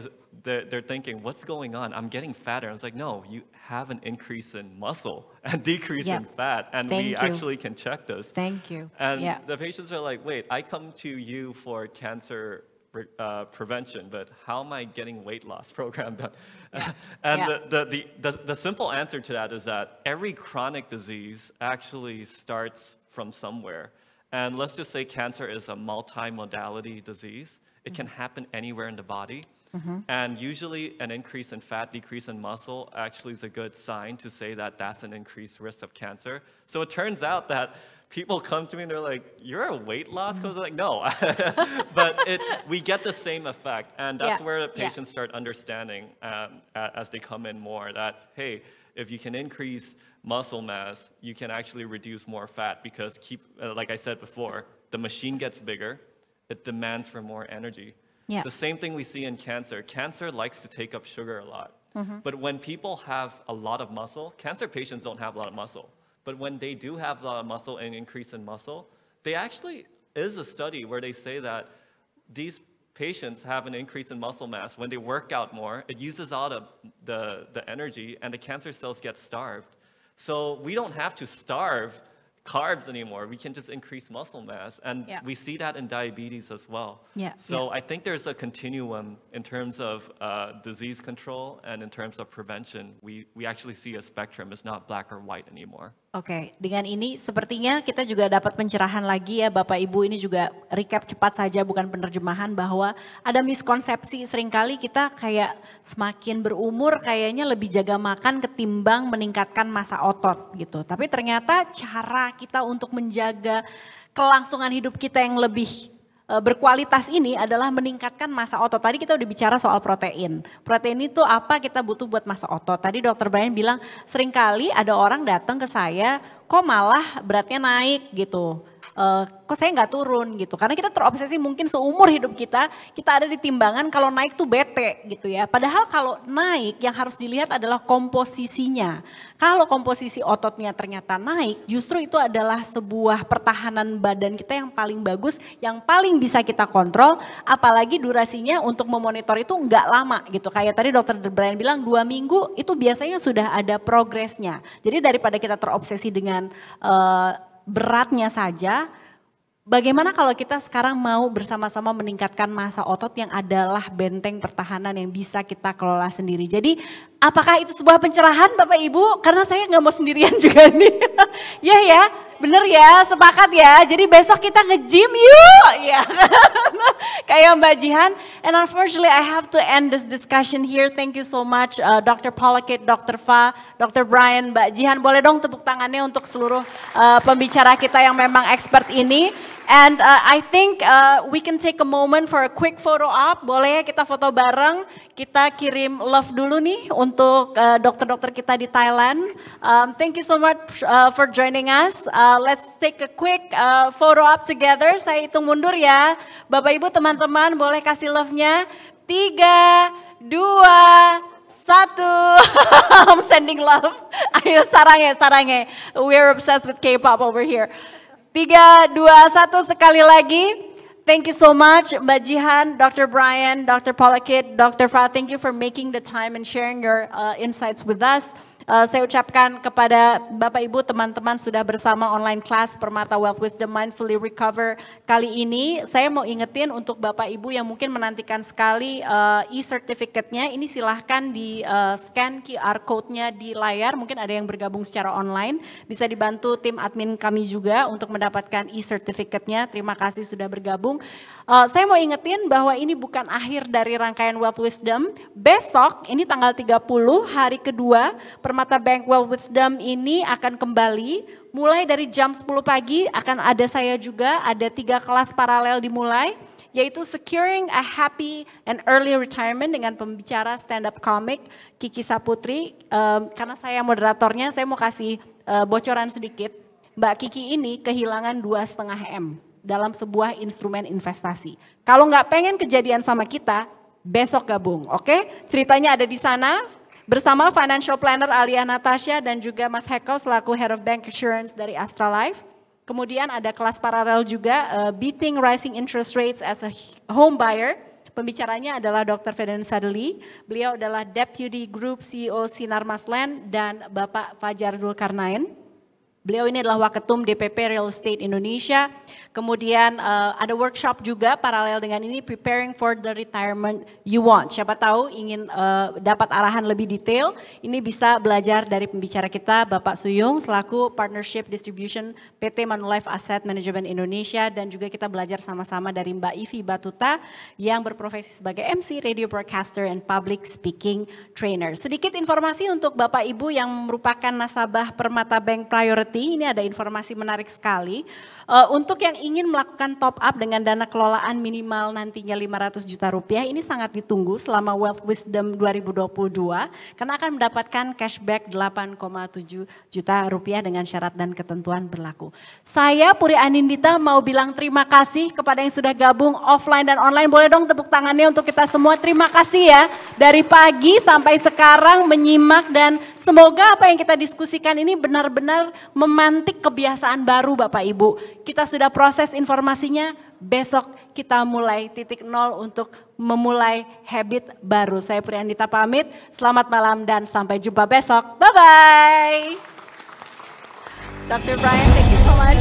they're thinking, what's going on? I'm getting fatter. I was like, no, you have an increase in muscle and decrease in fat, and we actually can check this. Thank you. And the patients are like, wait, I come to you for cancer prevention, but how am I getting weight loss program done? And the simple answer to that is that every chronic disease actually starts from somewhere. And let's just say cancer is a multi-modality disease. It can happen anywhere in the body. And usually an increase in fat, decrease in muscle actually is a good sign to say that that's an increased risk of cancer. So it turns out that people come to me and they're like, you're a weight loss coach? I'm like, no. But we get the same effect. And that's where the patients start understanding as they come in more that, hey, if you can increase muscle mass, you can actually reduce more fat because, like I said before, the machine gets bigger, it demands for more energy. The same thing we see in cancer. Cancer likes to take up sugar a lot. But when people have a lot of muscle, cancer patients don't have a lot of muscle. But when they do have a lot of muscle and increase in muscle, they actually is a study where they say that these patients have an increase in muscle mass. When they work out more, it uses out of the energy and the cancer cells get starved. So we don't have to starve carbs anymore. We can just increase muscle mass. And we see that in diabetes as well. So I think there's a continuum in terms of disease control and in terms of prevention. We actually see a spectrum. It's not black or white anymore. Oke, dengan ini sepertinya kita juga dapat pencerahan lagi ya Bapak Ibu, ini juga recap cepat saja bukan penerjemahan bahwa ada miskonsepsi seringkali kita kayak semakin berumur kayaknya lebih jaga makan ketimbang meningkatkan massa otot gitu. Tapi ternyata cara kita untuk menjaga kelangsungan hidup kita yang lebih berkualitas ini adalah meningkatkan massa otot. Tadi kita udah bicara soal protein. Protein itu apa kita butuh buat massa otot. Tadi Dokter Brian bilang seringkali ada orang datang ke saya kok malah beratnya naik gitu. Kok saya nggak turun gitu. Karena kita terobsesi mungkin seumur hidup kita ada di timbangan kalau naik tuh bete gitu ya. Padahal kalau naik yang harus dilihat adalah komposisinya. Kalau komposisi ototnya ternyata naik, justru itu adalah sebuah pertahanan badan kita yang paling bagus, yang paling bisa kita kontrol. Apalagi durasinya untuk memonitor itu nggak lama gitu. Kayak tadi Dokter Brian bilang 2 minggu itu biasanya sudah ada progresnya. Jadi daripada kita terobsesi dengan beratnya saja, bagaimana kalau kita sekarang mau bersama-sama meningkatkan massa otot yang adalah benteng pertahanan yang bisa kita kelola sendiri. Jadi apakah itu sebuah pencerahan Bapak Ibu? Karena saya nggak mau sendirian juga nih. Ya, bener ya, sepakat ya. Jadi besok kita nge-gym yuk. Ya. Kayak Mbak Jihan. And unfortunately I have to end this discussion here. Thank you so much Dr. Polakit, Dr. Fa, Dr. Brian, Mbak Jihan. Boleh dong tepuk tangannya untuk seluruh pembicara kita yang memang expert ini. And I think we can take a moment for a quick photo op. Boleh ya kita foto bareng. Kita kirim love dulu nih untuk dokter-dokter kita di Thailand. Thank you so much for joining us. Let's take a quick photo op together. Saya hitung mundur ya. Bapak Ibu teman-teman boleh kasih love-nya. 3, 2, 1. I'm sending love. Ayo sarangnya. We're obsessed with K-pop over here. 3, 2, 1 sekali lagi. Thank you so much Mbak Jihan, Dr. Brian, Dr. Polakit, Dr. Fa. Thank you for making the time and sharing your insights with us. Saya ucapkan kepada Bapak Ibu teman-teman sudah bersama online class Permata Wealth Wisdom Mindfully Recover kali ini. Saya mau ingetin untuk Bapak Ibu yang mungkin menantikan sekali e-certificate-nya, ini silahkan di scan QR code-nya di layar. Mungkin ada yang bergabung secara online, bisa dibantu tim admin kami juga untuk mendapatkan e-certificate-nya. Terima kasih sudah bergabung. Saya mau ingetin bahwa ini bukan akhir dari rangkaian Wealth Wisdom. Besok, ini tanggal 30, hari kedua, Permata Bank Wealth Wisdom ini akan kembali. Mulai dari jam 10 pagi akan ada saya juga, ada 3 kelas paralel dimulai. Yaitu Securing a Happy and Early Retirement dengan pembicara stand-up comic Kiki Saputri. Karena saya moderatornya, saya mau kasih bocoran sedikit. Mbak Kiki ini kehilangan 2,5 M dalam sebuah instrumen investasi. Kalau nggak pengen kejadian sama kita, besok gabung, oke? Ceritanya ada di sana bersama financial planner Alia Natasha dan juga Mas Hekel selaku Head of Bank Assurance dari Astra Life. Kemudian ada kelas paralel juga Beating Rising Interest Rates as a Home Buyer. Pembicaranya adalah Dr. Ferdinand Sadeli, beliau adalah Deputy Group CEO Sinar Masland dan Bapak Fajar Zulkarnain. Beliau ini adalah Waketum DPP Real Estate Indonesia. Kemudian ada workshop juga paralel dengan ini, Preparing for the Retirement You Want. Siapa tahu ingin dapat arahan lebih detail, ini bisa belajar dari pembicara kita Bapak Suyung selaku Partnership Distribution PT Manulife Asset Management Indonesia, dan juga kita belajar sama-sama dari Mbak Ivi Batuta yang berprofesi sebagai MC, radio broadcaster, and public speaking trainer. Sedikit informasi untuk Bapak Ibu yang merupakan nasabah Permata Bank Priority. Ini ada informasi menarik sekali. Untuk yang ingin melakukan top up dengan dana kelolaan minimal nantinya 500 juta rupiah, ini sangat ditunggu selama Wealth Wisdom 2022 karena akan mendapatkan cashback 8,7 juta rupiah dengan syarat dan ketentuan berlaku. Saya Puri Anindita mau bilang terima kasih kepada yang sudah gabung offline dan online. Boleh dong tepuk tangannya untuk kita semua. Terima kasih ya dari pagi sampai sekarang menyimak, dan semoga apa yang kita diskusikan ini benar-benar memantik kebiasaan baru Bapak Ibu. Kita sudah proses informasinya, besok kita mulai titik nol untuk memulai habit baru. Saya Puri Andita pamit, selamat malam dan sampai jumpa besok. Bye-bye. Dr. Brian, thank you so much.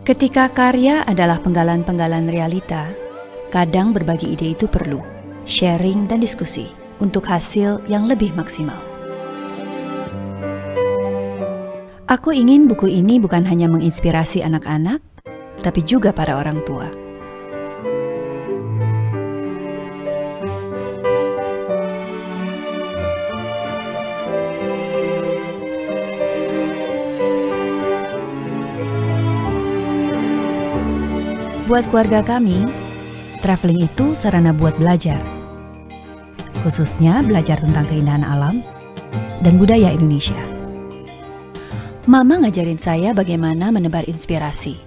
Ketika karya adalah penggalan-penggalan realita, kadang berbagi ide itu perlu, sharing dan diskusi untuk hasil yang lebih maksimal. Aku ingin buku ini bukan hanya menginspirasi anak-anak, tapi juga para orang tua. Buat keluarga kami, traveling itu sarana buat belajar. Khususnya belajar tentang keindahan alam dan budaya Indonesia. Mama ngajarin saya bagaimana menebar inspirasi,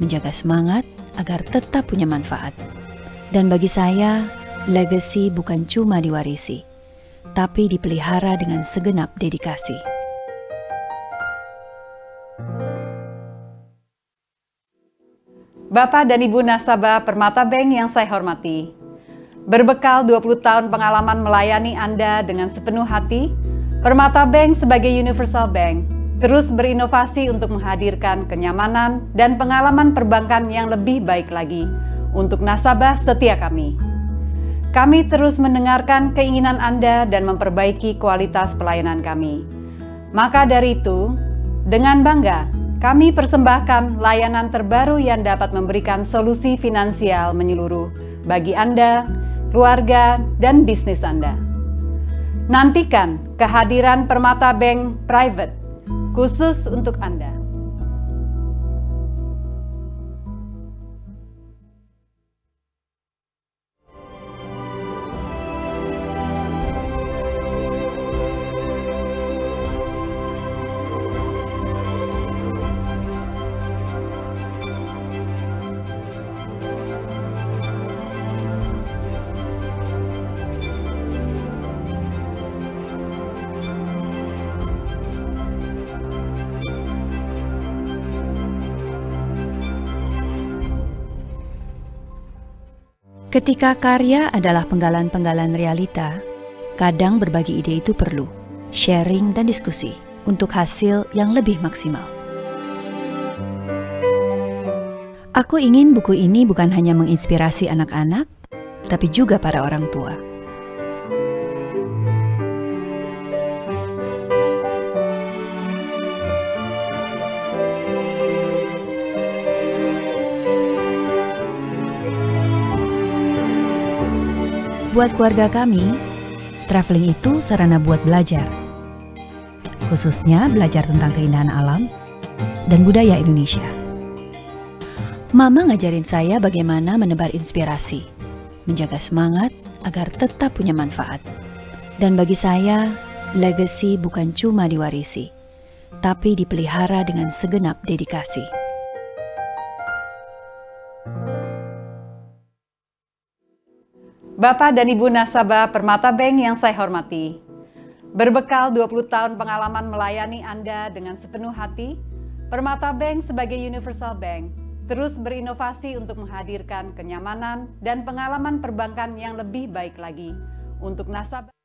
menjaga semangat agar tetap punya manfaat. Dan bagi saya, legacy bukan cuma diwarisi, tapi dipelihara dengan segenap dedikasi. Bapak dan Ibu nasabah Permata Bank yang saya hormati, berbekal 20 tahun pengalaman melayani Anda dengan sepenuh hati, Permata Bank sebagai Universal Bank terus berinovasi untuk menghadirkan kenyamanan dan pengalaman perbankan yang lebih baik lagi untuk nasabah setia kami. Kami terus mendengarkan keinginan Anda dan memperbaiki kualitas pelayanan kami. Maka dari itu, dengan bangga, kami persembahkan layanan terbaru yang dapat memberikan solusi finansial menyeluruh bagi Anda, keluarga, dan bisnis Anda. Nantikan kehadiran Permata Bank Private khusus untuk Anda. Ketika karya adalah penggalan-penggalan realita, kadang berbagi ide itu perlu, sharing dan diskusi untuk hasil yang lebih maksimal. Aku ingin buku ini bukan hanya menginspirasi anak-anak, tapi juga para orang tua. Buat keluarga kami, traveling itu sarana buat belajar. Khususnya belajar tentang keindahan alam dan budaya Indonesia. Mama ngajarin saya bagaimana menebar inspirasi, menjaga semangat agar tetap punya manfaat. Dan bagi saya, legacy bukan cuma diwarisi, tapi dipelihara dengan segenap dedikasi. Bapak dan Ibu nasabah Permata Bank yang saya hormati, berbekal 20 tahun pengalaman melayani Anda dengan sepenuh hati, Permata Bank sebagai universal bank terus berinovasi untuk menghadirkan kenyamanan dan pengalaman perbankan yang lebih baik lagi untuk nasabah.